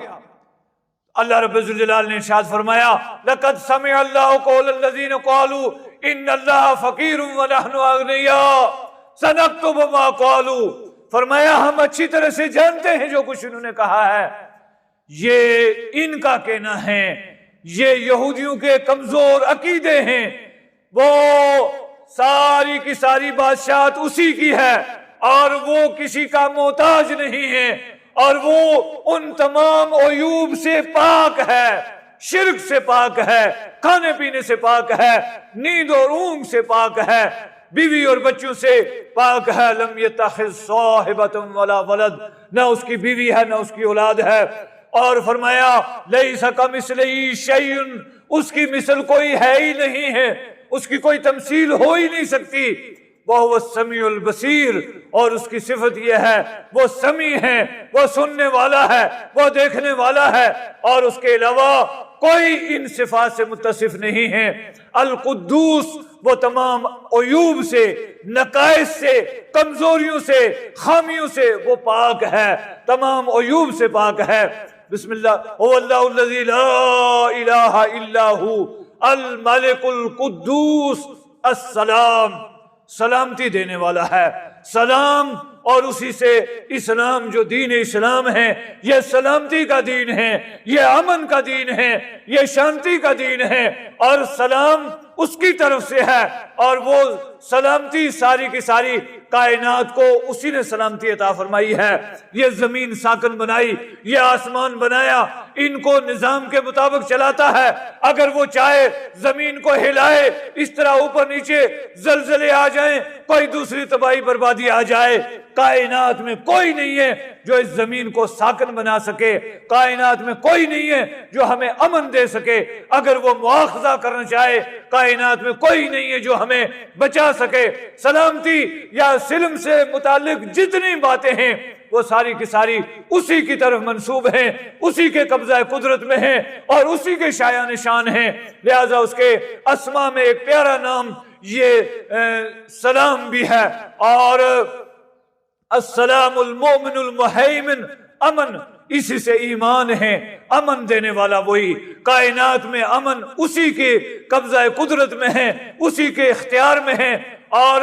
اللہ رب الجلال نے ارشاد فرمایا لقد سمع اللہ قول الذین قالوا ان اللہ فقیر ونحن اغنیاء سنکتب ما قالوا، فرمایا ہم اچھی طرح سے جانتے ہیں جو کچھ انہوں نے کہا ہے، یہ ان کا کہنا ہے، یہ یہودیوں کے کمزور عقیدے ہیں، وہ ساری کی ساری بادشاہت اسی کی ہے اور وہ کسی کا محتاج نہیں ہے، اور وہ ان تمام عیوب سے پاک ہے، شرک سے پاک ہے، کھانے پینے سے پاک ہے، نیند اور اونگ سے پاک ہے، بیوی اور بچوں سے پاک ہے، لم یتخذ صاحبۃ ولا ولد، نہ اس کی بیوی ہے نہ اس کی اولاد ہے، اور فرمایا لیس کمثلہ شیء، اس کی مثل کوئی ہے ہی نہیں ہے، اس کی کوئی تمثیل ہو ہی نہیں سکتی، وَهُوَ السَّمِيعُ الْبَصِيرُ، اور اس کی صفت یہ ہے وہ سمیع ہے، وہ سننے والا ہے، وہ دیکھنے والا ہے، اور اس کے علاوہ کوئی ان صفات سے متصف نہیں ہے۔ القدوس، وہ تمام عیوب سے، نقائص سے، کمزوریوں سے، خامیوں سے وہ پاک ہے، تمام عیوب سے پاک ہے۔ بسم اللہ هو اللہ الذی لا الہ الا ہو الملک القدوس السلام، سلامتی دینے والا ہے، سلام، اور اسی سے اسلام جو دین اسلام ہے یہ سلامتی کا دین ہے، یہ امن کا دین ہے، یہ شانتی کا دین ہے، اور سلام اس کی طرف سے ہے، اور وہ سلامتی ساری کی ساری کائنات کو اسی نے سلامتی عطا فرمائی ہے۔ یہ زمین ساکن بنائی، یہ آسمان بنایا، ان کو نظام کے مطابق چلاتا ہے، اگر وہ چاہے زمین کو ہلائے، اس طرح اوپر نیچے زلزلے آ جائیں، کوئی دوسری تباہی بربادی آ جائے، کائنات میں کوئی نہیں ہے جو اس زمین کو ساکن بنا سکے، کائنات میں کوئی نہیں ہے جو ہمیں امن دے سکے، اگر وہ مواخذہ کرنا چاہے کائنات میں کوئی نہیں ہے جو ہمیں بچا سکے۔ سلامتی یا سلم سے متعلق جتنی باتیں ہیں وہ ساری کی ساری اسی کی طرف منسوب ہیں، اسی کے قبضہ قدرت میں ہیں اور اسی کے شایع نشان ہیں، لہذا اس کے اسماء میں ایک پیارا نام یہ سلام بھی ہے، اور السلام المؤمن المہیمن، امن اسی سے ایمان ہے، امن دینے والا وہی، کائنات میں امن اسی کے قبضہ قدرت میں ہے، اسی کے اختیار میں ہے، اور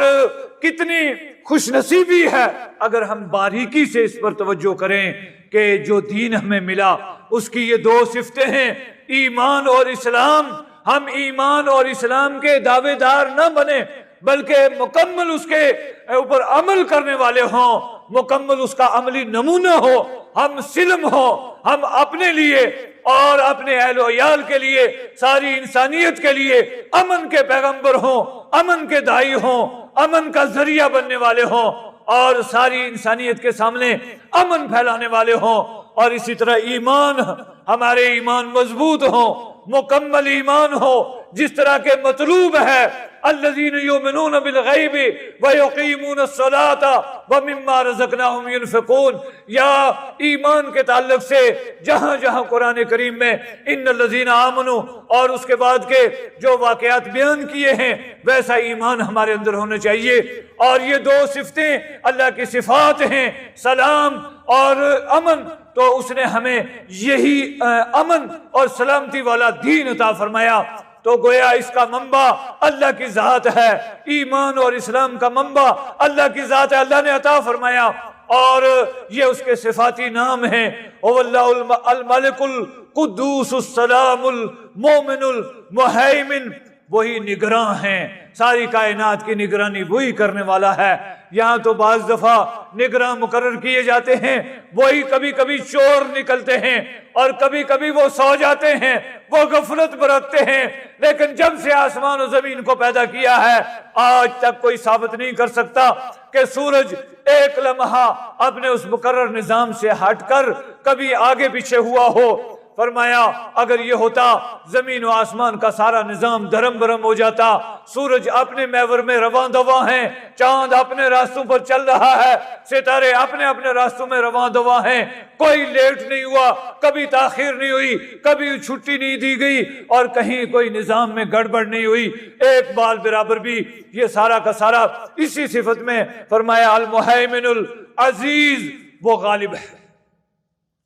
کتنی خوش نصیبی ہے اگر ہم باریکی سے اس پر توجہ کریں کہ جو دین ہمیں ملا اس کی یہ دو صفتیں ہیں، ایمان اور اسلام۔ ہم ایمان اور اسلام کے دعوے دار نہ بنیں بلکہ مکمل اس کے اوپر عمل کرنے والے ہوں، مکمل اس کا عملی نمونہ ہو، ہم سلم ہوں، ہم اپنے لیے اور اپنے اہل و عیال کے لیے، ساری انسانیت کے لیے امن کے پیغمبر ہوں، امن کے داعی ہوں، امن کا ذریعہ بننے والے ہوں اور ساری انسانیت کے سامنے امن پھیلانے والے ہوں، اور اسی طرح ایمان، ہمارے ایمان مضبوط ہوں، مکمل ایمان ہو جس طرح کے مطلوب ہے الذین یؤمنون بالغیب ویقیمون الصلاة ومما رزقناہم ینفقون، یا ایمان کے تعلق سے جہاں جہاں قرآن کریم میں ان الذین آمنوا اور اس کے بعد کے جو واقعات بیان کیے ہیں ویسا ایمان ہمارے اندر ہونا چاہیے۔ اور یہ دو صفتیں اللہ کی صفات ہیں، سلام اور امن، تو اس نے ہمیں یہی امن اور سلامتی والا دین عطا فرمایا، تو گویا اس کا منبع اللہ کی ذات ہے، ایمان اور اسلام کا منبع اللہ کی ذات ہے، اللہ نے عطا فرمایا، اور یہ اس کے صفاتی نام ہیں، واللہ الملک القدوس السلام المومن المہیمن، وہی نگراں ہیں، ساری کائنات کی نگرانی وہی کرنے والا ہے۔ یہاں تو بعض دفعہ نگراں مقرر کیے جاتے ہیں، وہی کبھی کبھی چور نکلتے ہیں اور کبھی کبھی وہ سو جاتے ہیں، وہ غفلت برتتے ہیں، لیکن جب سے آسمان و زمین کو پیدا کیا ہے آج تک کوئی ثابت نہیں کر سکتا کہ سورج ایک لمحہ اپنے اس مقرر نظام سے ہٹ کر کبھی آگے پیچھے ہوا ہو۔ فرمایا اگر یہ ہوتا زمین و آسمان کا سارا نظام دھرم برم ہو جاتا، سورج اپنے محور میں رواں دواں ہیں، چاند اپنے راستوں پر چل رہا ہے، ستارے اپنے اپنے راستوں میں رواں دواں ہیں، کوئی لیٹ نہیں ہوا، کبھی تاخیر نہیں ہوئی، کبھی چھٹی نہیں دی گئی، اور کہیں کوئی نظام میں گڑبڑ نہیں ہوئی، ایک بال برابر بھی، یہ سارا کا سارا اسی صفت میں۔ فرمایا المہیمن العزیز، وہ غالب ہے،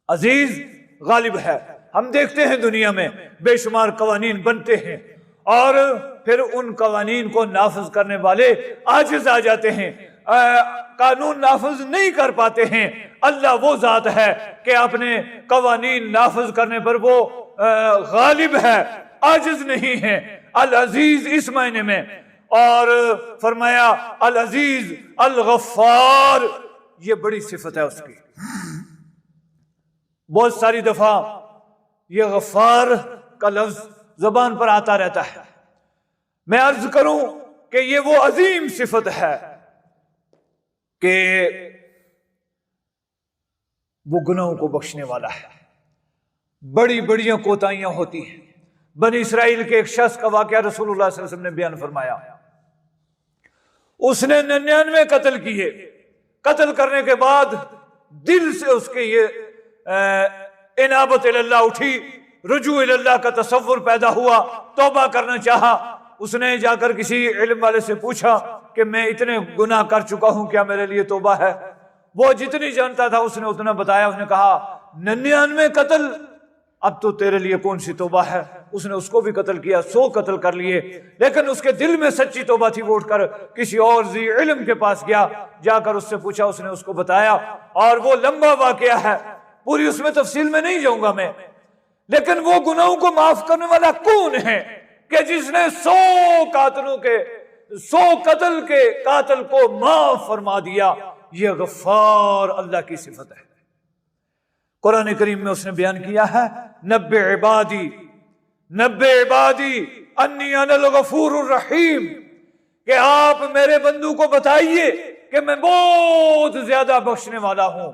عزیز غالب ہے۔ ہم دیکھتے ہیں دنیا میں بے شمار قوانین بنتے ہیں اور پھر ان قوانین کو نافذ کرنے والے عاجز آ جاتے ہیں، قانون نافذ نہیں کر پاتے ہیں۔ اللہ وہ ذات ہے کہ اپنے قوانین نافذ کرنے پر وہ غالب ہے، عاجز نہیں ہے، العزیز اس معنی میں۔ اور فرمایا العزیز الغفار، یہ بڑی صفت ہے اس کی۔ بہت ساری دفعہ یہ غفار کا لفظ زبان پر آتا رہتا ہے، میں عرض کروں کہ یہ وہ عظیم صفت ہے کہ وہ گناہوں کو بخشنے والا ہے۔ بڑی بڑیاں کوتاہیاں ہوتی ہیں، بنی اسرائیل کے ایک شخص کا واقعہ رسول اللہ صلی اللہ علیہ وسلم نے بیان فرمایا، اس نے 99 قتل کیے، قتل کرنے کے بعد دل سے اس کے یہ انابت اللہ اٹھی، رجوع اللہ کا تصور پیدا ہوا، توبہ کرنا چاہا۔ اس نے جا کر کسی علم والے سے پوچھا کہ میں اتنے گناہ کر چکا ہوں، کیا میرے لیے توبہ ہے؟ وہ جتنی جانتا تھا اس نے اتنا بتایا۔ اس نے کہا 99 قتل، اب تو تیرے لیے کون سی توبہ ہے؟ اس نے اس کو بھی قتل کیا، 100 قتل کر لیے، لیکن اس کے دل میں سچی توبہ تھی۔ وہ اٹھ کر کسی اور ذی علم کے پاس گیا، جا کر اس سے پوچھا، اس نے اس کو بتایا، اور وہ لمبا واقعہ ہے، پوری اس میں تفصیل میں نہیں جاؤں گا میں، لیکن وہ گناہوں کو معاف کرنے والا کون ہے کہ جس نے 100 قتل کے قاتل کو معاف فرما دیا؟ یہ غفار اللہ کی صفت ہے۔ قرآن کریم میں اس نے بیان کیا ہے نبئ عبادی انی انا الغفور الرحیم، کہ آپ میرے بندوں کو بتائیے کہ میں بہت زیادہ بخشنے والا ہوں۔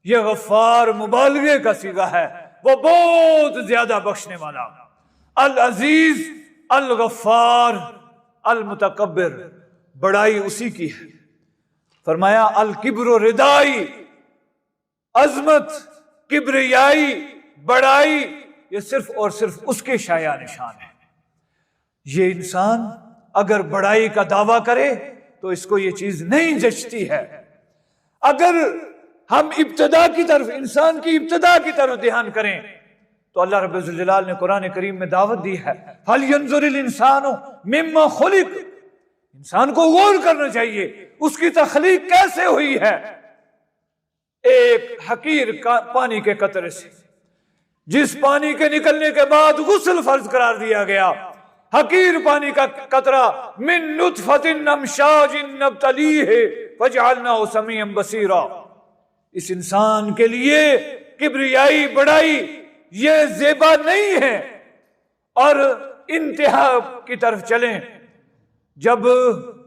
یہ غفار مبالغے کا صیغہ ہے، وہ بہت زیادہ بخشنے والا۔ العزیز الغفار المتکبر، بڑائی اسی کی ہے۔ فرمایا الکبر ردائی، عظمت، کبریائی، بڑائی، یہ صرف اور صرف اس کے شایع نشان ہے۔ یہ انسان اگر بڑائی کا دعویٰ کرے تو اس کو یہ چیز نہیں جچتی ہے۔ اگر ہم ابتدا کی طرف، انسان کی ابتدا کی طرف دھیان کریں تو اللہ رب الجلال نے قرآن کریم میں دعوت دی ہے هل ينظر الانسان مما خلق، انسان کو غور کرنا چاہیے اس کی تخلیق کیسے ہوئی ہے۔ ایک حقیر پانی کے قطرے سے، جس پانی کے نکلنے کے بعد غسل فرض قرار دیا گیا، حقیر پانی کا قطرہ، من نطفۃ امشاج نبتلیہ فجعلناہ سمیعا بصیرا، اس انسان کے لیے کبریائی، بڑائی یہ زیبا نہیں ہے۔ اور انتہا کی طرف چلیں جب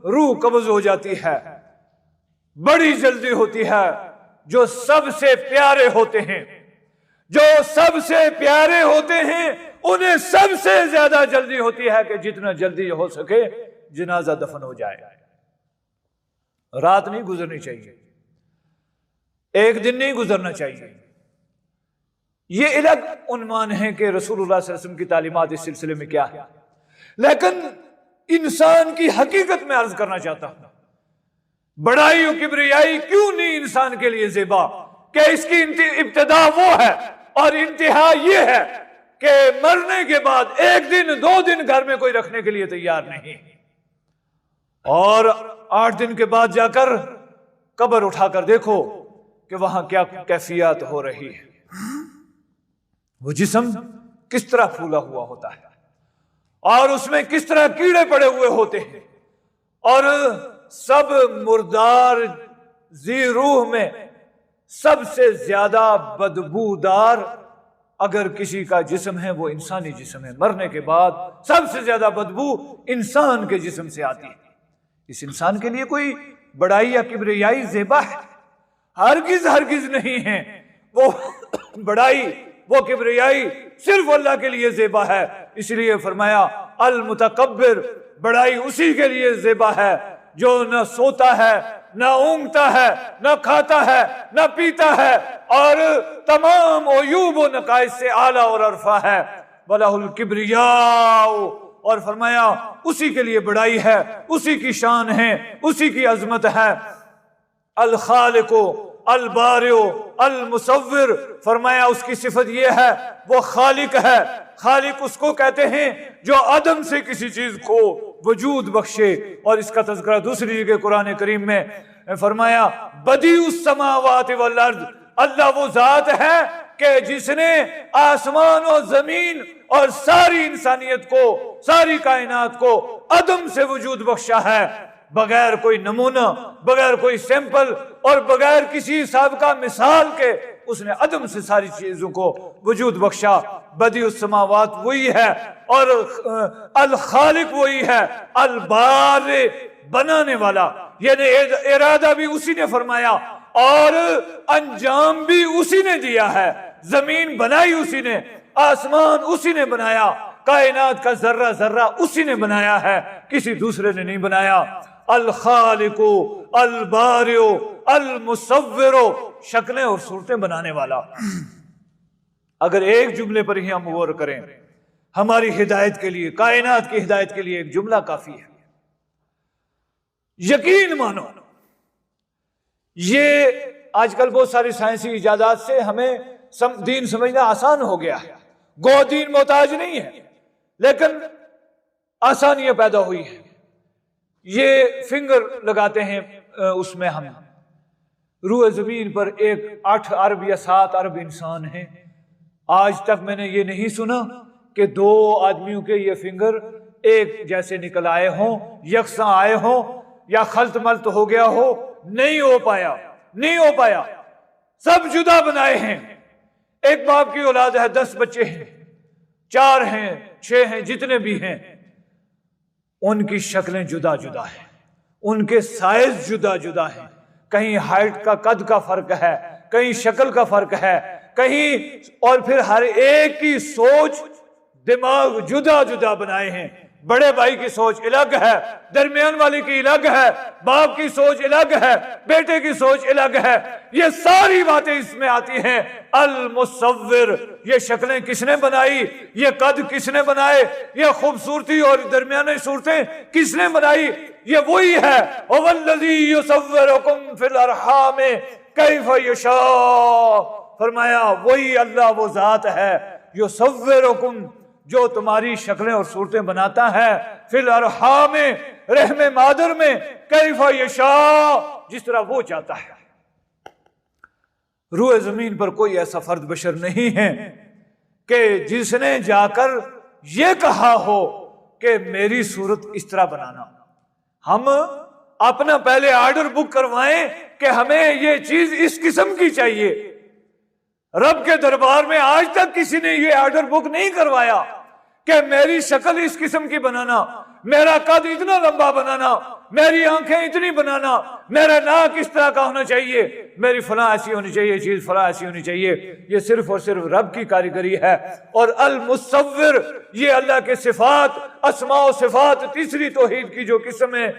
روح قبض ہو جاتی ہے بڑی جلدی ہوتی ہے. جو سب سے پیارے ہوتے ہیں، جو سب سے پیارے ہوتے ہیں، انہیں سب سے زیادہ جلدی ہوتی ہے کہ جتنا جلدی ہو سکے جنازہ دفن ہو جائے. رات نہیں گزرنی چاہیے، ایک دن نہیں گزرنا چاہیے. یہ الگ عنوان ہے کہ رسول اللہ صلی اللہ علیہ وسلم کی تعلیمات اس سلسلے میں کیا ہے. لیکن انسان کی حقیقت میں عرض کرنا چاہتا ہوں، بڑائی و کبریائی کیوں نہیں انسان کے لیے زیبا؟ کہ اس کی ابتدا وہ ہے اور انتہا یہ ہے کہ مرنے کے بعد ایک دن 2 دن گھر میں کوئی رکھنے کے لیے تیار نہیں، اور 8 دن کے بعد جا کر قبر اٹھا کر دیکھو کہ وہاں کیا کیفیت ہو رہی ہے. وہ جسم کس طرح پھولا ہوا ہوتا ہے اور اس میں کس طرح کیڑے پڑے ہوئے ہوتے ہیں، اور سب مردار ذی روح میں سب سے زیادہ بدبودار اگر کسی کا جسم ہے وہ انسانی جسم ہے. مرنے کے بعد سب سے زیادہ بدبو انسان کے جسم سے آتی ہے. اس انسان کے لیے کوئی بڑائی یا کبریائی زیبا ہے؟ ہرگز ہرگز نہیں ہے. وہ بڑائی وہ کبریائی صرف اللہ کے لیے زیبا ہے. اس لیے فرمایا المتکبر، بڑائی اسی کے لیے زیبا ہے جو نہ سوتا ہے، نہ اونگتا ہے، نہ کھاتا ہے، نہ پیتا ہے، اور تمام عیوب و نقائص سے اعلیٰ اور عرفہ ہے. وَلَهُ الْكِبْرِيَاءُ، اور فرمایا اسی کے لیے بڑائی ہے، اسی کی شان ہے، اسی کی عظمت ہے. الخالق البارئ المصور، فرمایا اس کی صفت یہ ہے وہ خالق ہے. خالق اس کو کہتے ہیں جو عدم سے کسی چیز کو وجود بخشے. اور اس کا تذکرہ دوسری جگہ قرآن کریم میں فرمایا بدیع السماوات والارض، اللہ وہ ذات ہے کہ جس نے آسمان و زمین اور ساری انسانیت کو، ساری کائنات کو عدم سے وجود بخشا ہے، بغیر کوئی نمونہ، بغیر کوئی سیمپل اور بغیر کسی سابقہ مثال کے اس نے عدم سے ساری چیزوں کو وجود بخشا. بدیع السماوات وہی ہے اور الخالق وہی ہے، البارئ بنانے والا، یعنی ارادہ بھی اسی نے فرمایا اور انجام بھی اسی نے دیا ہے. زمین بنائی اسی نے، آسمان اسی نے بنایا، کائنات کا ذرہ ذرہ اسی نے بنایا ہے، کسی دوسرے نے نہیں بنایا. الخالق البارئ المصور، شکلیں اور صورتیں بنانے والا. اگر ایک جملے پر ہی ہم غور کریں، ہماری ہدایت کے لیے، کائنات کی ہدایت کے لیے ایک جملہ کافی ہے. یقین مانو. یہ آج کل بہت ساری سائنسی ایجادات سے ہمیں دین سمجھنا آسان ہو گیا ہے. گو دین محتاج نہیں ہے، لیکن آسانیاں پیدا ہوئی ہیں. یہ فنگر لگاتے ہیں اس میں ہم روح زمین پر 8 ارب یا 7 ارب انسان ہیں. آج تک میں نے یہ نہیں سنا کہ 2 آدمیوں کے یہ فنگر ایک جیسے نکل آئے ہوں، یکساں آئے ہوں، یا خلط ملط ہو گیا ہو. نہیں ہو پایا، نہیں ہو پایا. سب جدا بنائے ہیں. ایک باپ کی اولاد ہے، 10 بچے ہیں، 4 ہیں، 6 ہیں، جتنے بھی ہیں، ان کی شکلیں جدا جدا ہیں، ان کے سائز جدا جدا ہیں. کہیں ہائٹ کا، قد کا فرق ہے، کہیں شکل کا فرق ہے، کہیں، اور پھر ہر ایک کی سوچ، دماغ جدا جدا بنائے ہیں. بڑے بھائی کی سوچ الگ ہے، درمیان والے کی الگ ہے، باپ کی سوچ الگ ہے، بیٹے کی سوچ الگ ہے. یہ ساری باتیں اس میں آتی ہیں. المصور، یہ شکلیں کس نے بنائی، یہ قد کس نے بنائے، یہ خوبصورتی اور درمیانے صورتیں کس نے بنائی؟ یہ وہی ہے. هو الذی یصورکم فی الارحام کیف یشاء، فرمایا وہی اللہ وہ ذات ہے یصورکم، جو تمہاری شکلیں اور صورتیں بناتا ہے، فی الارحام، رحم مادر میں، کیف یشاء، جس طرح وہ چاہتا ہے. روح زمین پر کوئی ایسا فرد بشر نہیں ہے کہ جس نے جا کر یہ کہا ہو کہ میری صورت اس طرح بنانا. ہم اپنا پہلے آرڈر بک کروائیں کہ ہمیں یہ چیز اس قسم کی چاہیے. رب کے دربار میں آج تک کسی نے یہ آرڈر بک نہیں کروایا کہ میری شکل اس قسم کی بنانا. میرا قد اتنا لمبا بنانا، میری آنکھیں اتنی بنانا، میرا ناک اس طرح کا ہونا چاہیے، میری فلاں ایسی ہونی چاہیے، چیز فلاں ایسی ہونی چاہیے، یہ صرف اور صرف رب کی کاریگری ہے۔ اور المصور، یہ اللہ کے صفات، اسماء و صفات، تیسری توحید کی جو قسم ہے،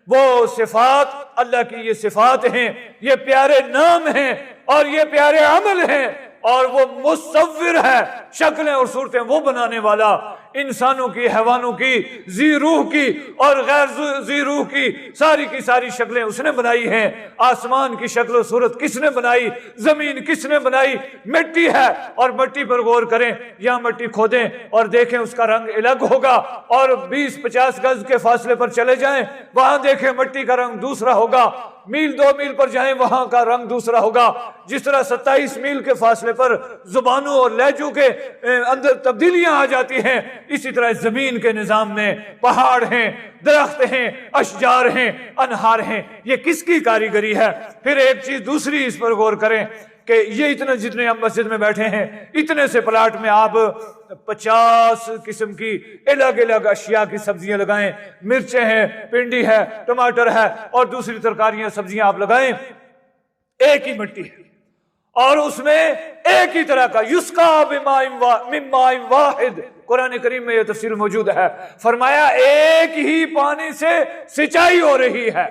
وہ صفات اللہ کی، یہ صفات ہیں، یہ پیارے نام ہیں اور یہ پیارے عمل ہیں، اور وہ مصور ہے، شکلیں اور صورتیں وہ بنانے والا، انسانوں کی، حیوانوں کی، ذی روح کی اور غیر ذی روح کی ساری شکلیں اس نے بنائی ہیں۔ آسمان کی شکل و صورت کس نے بنائی؟ زمین کس نے بنائی؟ مٹی ہے، اور مٹی پر غور کریں، یا مٹی کھودیں اور دیکھیں اس کا رنگ الگ ہوگا، اور 20-50 گز کے فاصلے پر چلے جائیں، وہاں دیکھیں مٹی کا رنگ دوسرا ہوگا، میل 2 میل پر جائیں وہاں کا رنگ دوسرا ہوگا۔ جس طرح 27 میل کے فاصلے پر زبانوں اور لہجوں کے اندر تبدیلیاں آ جاتی ہیں، اسی طرح زمین کے نظام میں پہاڑ ہیں، درخت ہیں، اشجار ہیں، انہار ہیں، یہ کس کی کاریگری ہے؟ پھر ایک چیز دوسری اس پر غور کریں کہ یہ اتنے جتنے ہم مسجد میں بیٹھے ہیں، اتنے سے پلاٹ میں آپ 50 قسم کی الگ الگ اشیاء کی سبزیاں لگائیں، مرچیں ہیں، پنڈی ہے، ٹماٹر ہے، اور دوسری ترکاریاں سبزیاں آپ لگائیں، ایک ہی مٹی ہے اور اس میں ایک ہی طرح کا یسقا من ماء واحد، قرآن کریم میں یہ تفصیل موجود ہے، فرمایا ایک ہی پانی سے سچائی ہو رہی ہے،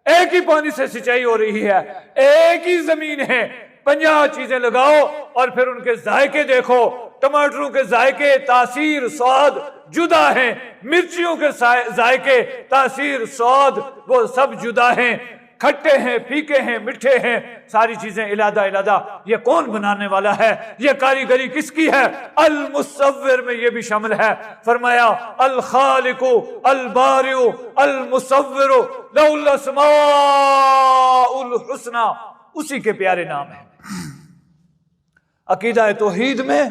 ایک ہی پانی سے سچائی ہو رہی ہے، ایک ہی زمین ہے، 50 چیزیں لگاؤ اور پھر ان کے ذائقے دیکھو، ٹماٹروں کے ذائقے، تاثیر، سواد جدا ہیں، مرچیوں کے ذائقے، تاثیر، سواد وہ سب جدا ہیں، کھٹے ہیں، پھیکے ہیں، مٹھے ہیں، ساری چیزیں علیحدہ علیحدہ۔ یہ کون بنانے والا ہے؟ یہ کاریگری کس کی ہے؟ المصور میں یہ بھی شامل ہے۔ فرمایا الخالق البارئ المصور لہ الاسماء الحسنی، اسی کے پیارے نام ہیں۔ عقیدہ توحید میں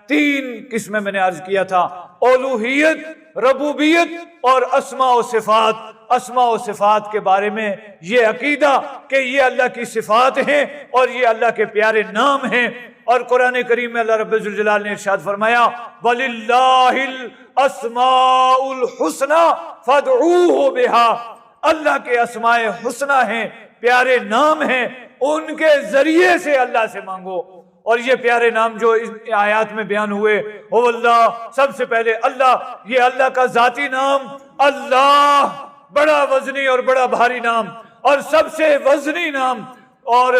3 قسمیں میں نے عرض کیا تھا، الوہیت، ربوبیت اور اسماء و صفات۔ اسماء و صفات کے بارے میں یہ عقیدہ کہ یہ اللہ کی صفات ہیں اور یہ اللہ کے پیارے نام ہیں، اور قرآن کریم میں اللہ رب الجلال نے ارشاد فرمایا وَلِلَّهِ الْأَسْمَاءُ الْحُسْنَى فَادْعُوهُ بِهَا، اللہ کے اسماء حسنہ ہیں، پیارے نام ہیں، ان کے ذریعے سے اللہ سے مانگو۔ اور یہ پیارے نام جو اس آیات میں بیان ہوئے، او اللہ، سب سے پہلے اللہ، یہ اللہ کا ذاتی نام اللہ، بڑا وزنی اور بڑا بھاری نام اور سب سے وزنی نام، اور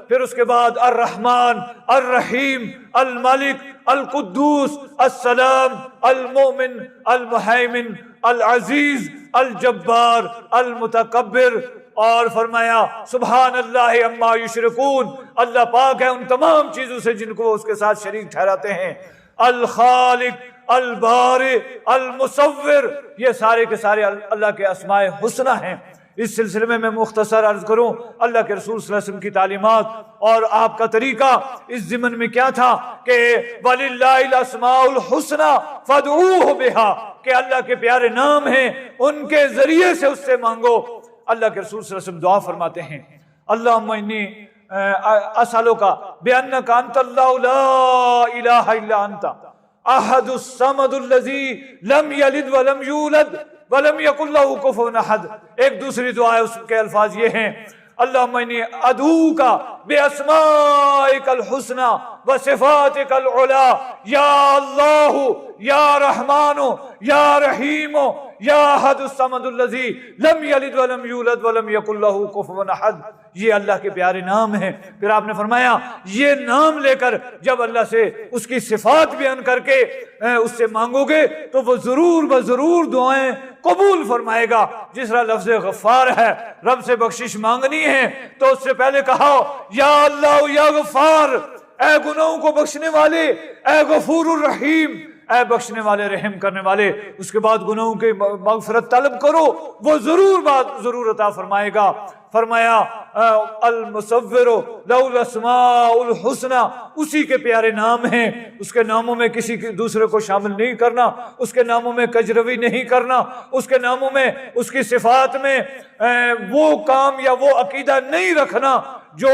پھر اس کے بعد الرحمن، الرحیم، الملک، القدوس، السلام، المؤمن، المہیمن، العزیز، الجبار، المتکبر، اور فرمایا سبحان اللہ عما یشرکون، اللہ پاک ہے ان تمام چیزوں سے جن کو اس کے ساتھ شریک ٹھہراتے ہیں۔ الخالق، البارئ، المصور، یہ سارے کے سارے اللہ کے اسماء حسنہ ہیں۔ اس سلسلے میں مختصر عرض کروں، اللہ کے رسول صلی اللہ علیہ وسلم کی تعلیمات اور آپ کا طریقہ اس ضمن میں کیا تھا کہ وَلِلَّهِ الْأَسْمَاءُ الْحُسْنَى فَادْعُوهُ بِهَا، کہ اللہ کے پیارے نام ہیں، ان کے ذریعے سے اس سے مانگو۔ اللہ کے رسول صلی اللہ علیہ وسلم دعا فرماتے ہیں اللہم انی اسألک بأنک انت اللہ لا الہ الا انت احد الصمد الذی لم یلد ولم یولد ولم یکن لہ کفوا احد۔ ایک دوسری دعا ہے، اس کے الفاظ یہ ہیں اللہم انی ادعوک باسمائک الحسنى وصفاتک العلی، یا اللہ، یا رحمان، یا رحیم، یا احد الصمد الذی لم یلد ولم یولد ولم یکن لہ کفوا احد۔ یہ اللہ کے پیارے نام ہیں۔ پھر آپ نے فرمایا یہ نام لے کر جب اللہ سے اس کی صفات بیان کر کے اس سے مانگو گے تو وہ ضرور بضرور دعائیں قبول فرمائے گا۔ جس طرح لفظ غفار ہے، رب سے بخشش مانگنی ہے تو اس سے پہلے کہا یا اللہ یا غفار، اے گناہوں کو بخشنے والے، اے غفور الرحیم، اے بخشنے والے، رحم کرنے والے۔ اس کے بعد گناہوں کی مغفرت طلب کرو، وہ ضرور عطا فرمائے گا۔ فرمایا المصور لہ الاسماء الحسنى، اسی کے پیارے نام ہیں، اس کے ناموں میں کسی دوسرے کو شامل نہیں کرنا، اس کے ناموں میں کجروی نہیں کرنا، اس کے ناموں میں، اس کی صفات میں وہ کام یا وہ عقیدہ نہیں رکھنا جو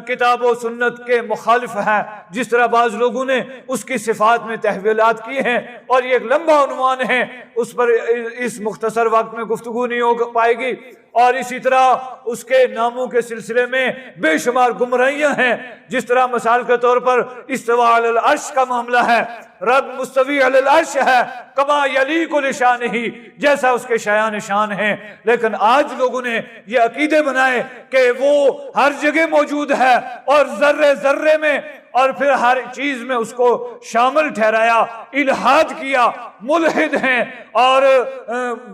کتاب و سنت کے مخالف ہے، جس طرح بعض لوگوں نے اس کی صفات میں تحویلات کی ہیں، اور یہ ایک لمبا عنوان ہے، اس پر اس مختصر وقت میں گفتگو نہیں ہو پائے گی۔ اور اسی طرح اس کے ناموں کے سلسلے میں بے شمار گمراہیاں ہیں، جس طرح مثال کے طور پر استواء علی العرش کا معاملہ ہے، رب مستوی علی العرش ہے، کما یلیق لشانہ، جیسا اس کے شایان شان ہیں۔ لیکن آج لوگوں نے یہ عقیدے بنائے کہ وہ ہر جگہ موجود ہے، اور ذرے ذرے میں، اور پھر ہر چیز میں اس کو شامل ٹھہرایا، الہاد کیا، ملحد ہیں، اور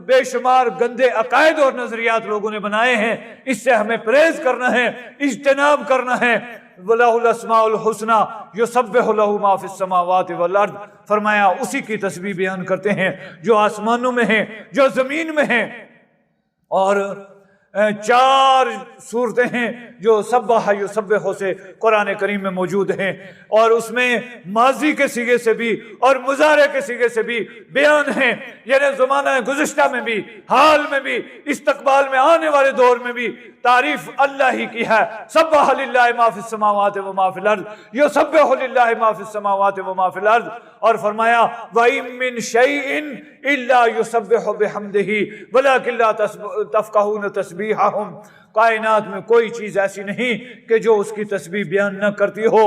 بے شمار گندے عقائد اور نظریات لوگوں نے بنائے ہیں۔ اس سے ہمیں پرہیز کرنا ہے، اجتناب کرنا ہے۔ وَلَهُ الْأَسْمَاءُ الْحُسْنَى يُسَبِّحُ لَهُ مَا فِي السَّمَاوَاتِ وَالْأَرْضِ، فرمایا اسی کی تسبیح بیان کرتے ہیں جو آسمانوں میں ہیں، جو زمین میں ہیں۔ اور 4 صورتیں ہیں جو سبح یسبح سے قرآن کریم میں موجود ہیں، اور اس میں ماضی کے صیغے سے بھی اور مضارع کے صیغے سے بھی بیان ہیں، یعنی زمانہ گزشتہ میں بھی، حال میں بھی، استقبال میں آنے والے دور میں بھی تعریف اللہ ہی کی ہے۔ سبح للہ ما فی السماوات و ما فی الارض، یسبح للہ ما فی السماوات و ما فی الارض، اور فرمایا وَإِن مِّن شَيْءٍ إِلَّا يُسَبِّحُ بِحَمْدِهِ وَلَكِن لَّا تَفْقَهُونَ تَسْبِيحَهُمْ، کائنات میں کوئی چیز ایسی نہیں کہ جو اس کی تسبیح بیان نہ کرتی ہو،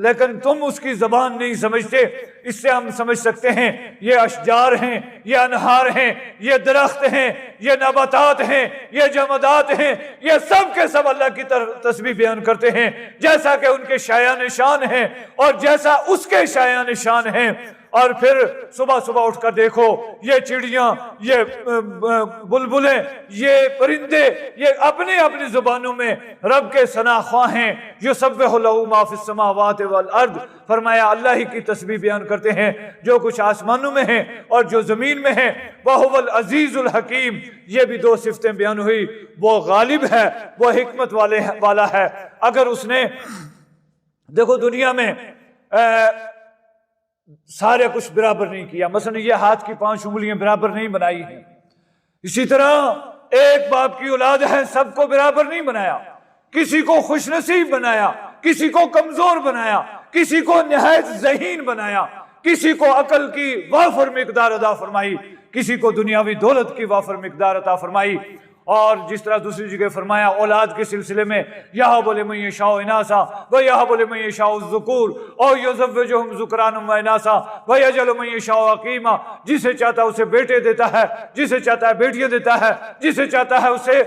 لیکن تم اس کی زبان نہیں سمجھتے۔ اس سے ہم سمجھ سکتے ہیں یہ اشجار ہیں، یہ انہار ہیں، یہ درخت ہیں، یہ نباتات ہیں، یہ جمادات ہیں، یہ سب کے سب اللہ کی تسبیح بیان کرتے ہیں، جیسا کہ ان کے شایان شان ہیں اور جیسا اس کے شایان شان ہیں۔ اور پھر صبح صبح اٹھ کر دیکھو، یہ چڑیاں، یہ بلبلیں، یہ پرندے، یہ اپنی اپنی زبانوں میں رب کے ثنا خواہ ہیں۔ یسبح لہ ما فی السماوات والارض، فرمایا اللہ ہی کی تسبیح بیان کرتے ہیں جو کچھ آسمانوں میں ہیں اور جو زمین میں ہیں۔ وَهُوَ الْعَزِيزُ الْحَكِيمُ، یہ بھی 2 صفتیں بیان ہوئی، وہ غالب ہے، وہ حکمت والا ہے۔ اگر اس نے، دیکھو دنیا میں سارے کچھ برابر نہیں کیا، مثلا یہ ہاتھ کی 5 انگلیاں برابر نہیں بنائی ہیں، اسی طرح ایک باپ کی اولاد ہے، سب کو برابر نہیں بنایا، کسی کو خوش نصیب بنایا، کسی کو کمزور بنایا، کسی کو نہایت ذہین بنایا، کسی کو عقل کی وافر مقدار عطا فرمائی، کسی کو دنیاوی دولت کی وافر مقدار عطا فرمائی۔ اور جس طرح دوسری جگہ فرمایا اولاد کے سلسلے میں یہب لمن یشاء اناثا ویہب لمن یشاء الذکور او یزوجہم ذکرانا واناثا ویجعل من یشاء عقیما، جسے چاہتا ہے اسے بیٹے دیتا ہے، جسے چاہتا ہے بیٹیاں دیتا ہے، جسے چاہتا ہے اسے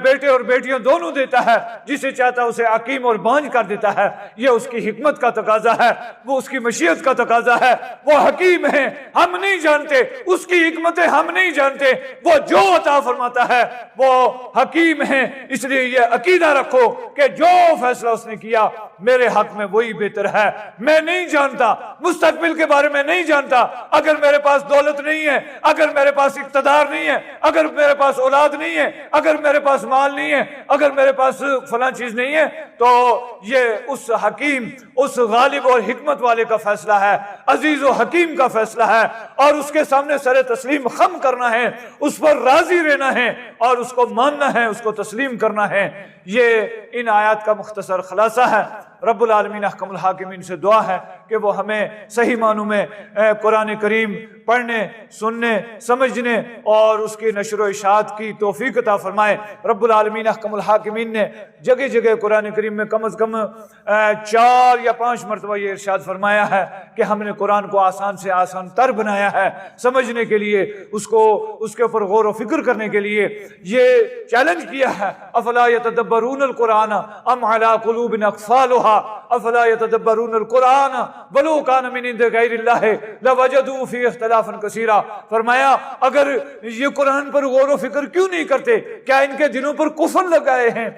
بیٹے اور بیٹیاں دونوں دیتا ہے، جسے چاہتا ہے اسے عقیم اور بانجھ کر دیتا ہے۔ یہ اس کی حکمت کا تقاضا ہے، وہ اس کی مشیت کا تقاضا ہے۔ وہ حکیم ہے، ہم نہیں جانتے، اس کی حکمتیں ہم نہیں جانتے، وہ جو عطا فرماتا ہے وہ حکیم ہیں۔ اس لیے یہ عقیدہ رکھو کہ جو فیصلہ اس نے کیا میرے حق میں وہی بہتر ہے۔ میں نہیں جانتا، مستقبل کے بارے میں نہیں جانتا، اگر میرے پاس دولت نہیں ہے، اگر میرے پاس اقتدار نہیں ہے، اگر میرے پاس اولاد نہیں ہے، اگر میرے پاس مال نہیں ہے، اگر میرے پاس فلاں چیز نہیں ہے، تو یہ اس حکیم، اس غالب اور حکمت والے کا فیصلہ ہے، عزیز و حکیم کا فیصلہ ہے، اور اس کے سامنے سر تسلیم خم کرنا ہے، اس پر راضی رہنا ہے اور اس کو ماننا ہے، اس کو تسلیم کرنا ہے۔ یہ ان آیات کا مختصر خلاصہ ہے۔ رب العالمین احکم الحاکمین سے دعا ہے کہ وہ ہمیں صحیح معنوں میں قرآن کریم پڑھنے، سننے، سمجھنے اور اس کی نشر و اشاعت کی توفیق عطا فرمائے۔ رب العالمین احکم الحاکمین نے جگہ جگہ قرآن کریم میں کم از کم 4 یا 5 مرتبہ یہ ارشاد فرمایا ہے کہ ہم نے قرآن کو آسان سے آسان تر بنایا ہے، سمجھنے کے لیے، اس کے اوپر غور و فکر کرنے کے لیے یہ چیلنج کیا ہے۔ افلا یتدبرون القرآن ام علی قلوب اقفالها افلا یتدبرون القرآن ولو کان من عند غیر اللہ لوجدوا فیہ اختلافا کثیرا، فرمایا اگر یہ قرآن پر غور و فکر کیوں نہیں کرتے، کیا ان کے دلوں پر کفن لگائے ہیں،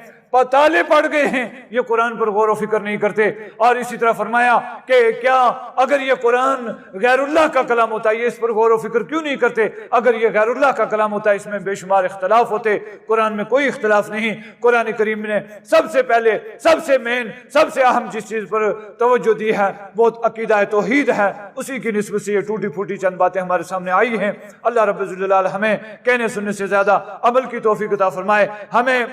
تالے پڑ گئے ہیں، یہ قرآن پر غور و فکر نہیں کرتے۔ اور اسی طرح فرمایا کہ کیا اگر یہ قرآن غیر اللہ کا کلام ہوتا ہے، یہ اس پر غور و فکر کیوں نہیں کرتے، اگر یہ غیر اللہ کا کلام ہوتا ہے اس میں بے شمار اختلاف ہوتے، قرآن میں کوئی اختلاف نہیں۔ قرآن کریم نے سب سے پہلے، سب سے مین، سب سے اہم جس چیز پر توجہ دی ہے وہ عقیدہ توحید ہے، اسی کی نسبت سے یہ ٹوٹی پھوٹی چند باتیں ہمارے سامنے آئی ہیں۔ اللہ رب الجلال ہمیں کہنے سننے سے زیادہ عمل کی توفیق عطا فرمائے، ہمیں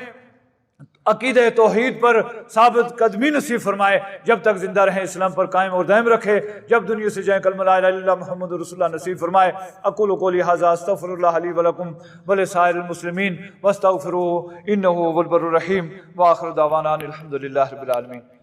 عقیدہ توحید پر ثابت قدمی نصیب فرمائے، جب تک زندہ رہیں اسلام پر قائم اور دائم رکھے، جب دنیا سے جائیں کلمہ لا الہ الا اللہ محمد رسول اللہ نصیب فرمائے۔ اقول قولی ھذا استغفر اللہ لی ولکم ولسائر المسلمین واستغفروہ انہ هو البر الرحیم، وآخر دعوانا الحمد للہ رب العالمین۔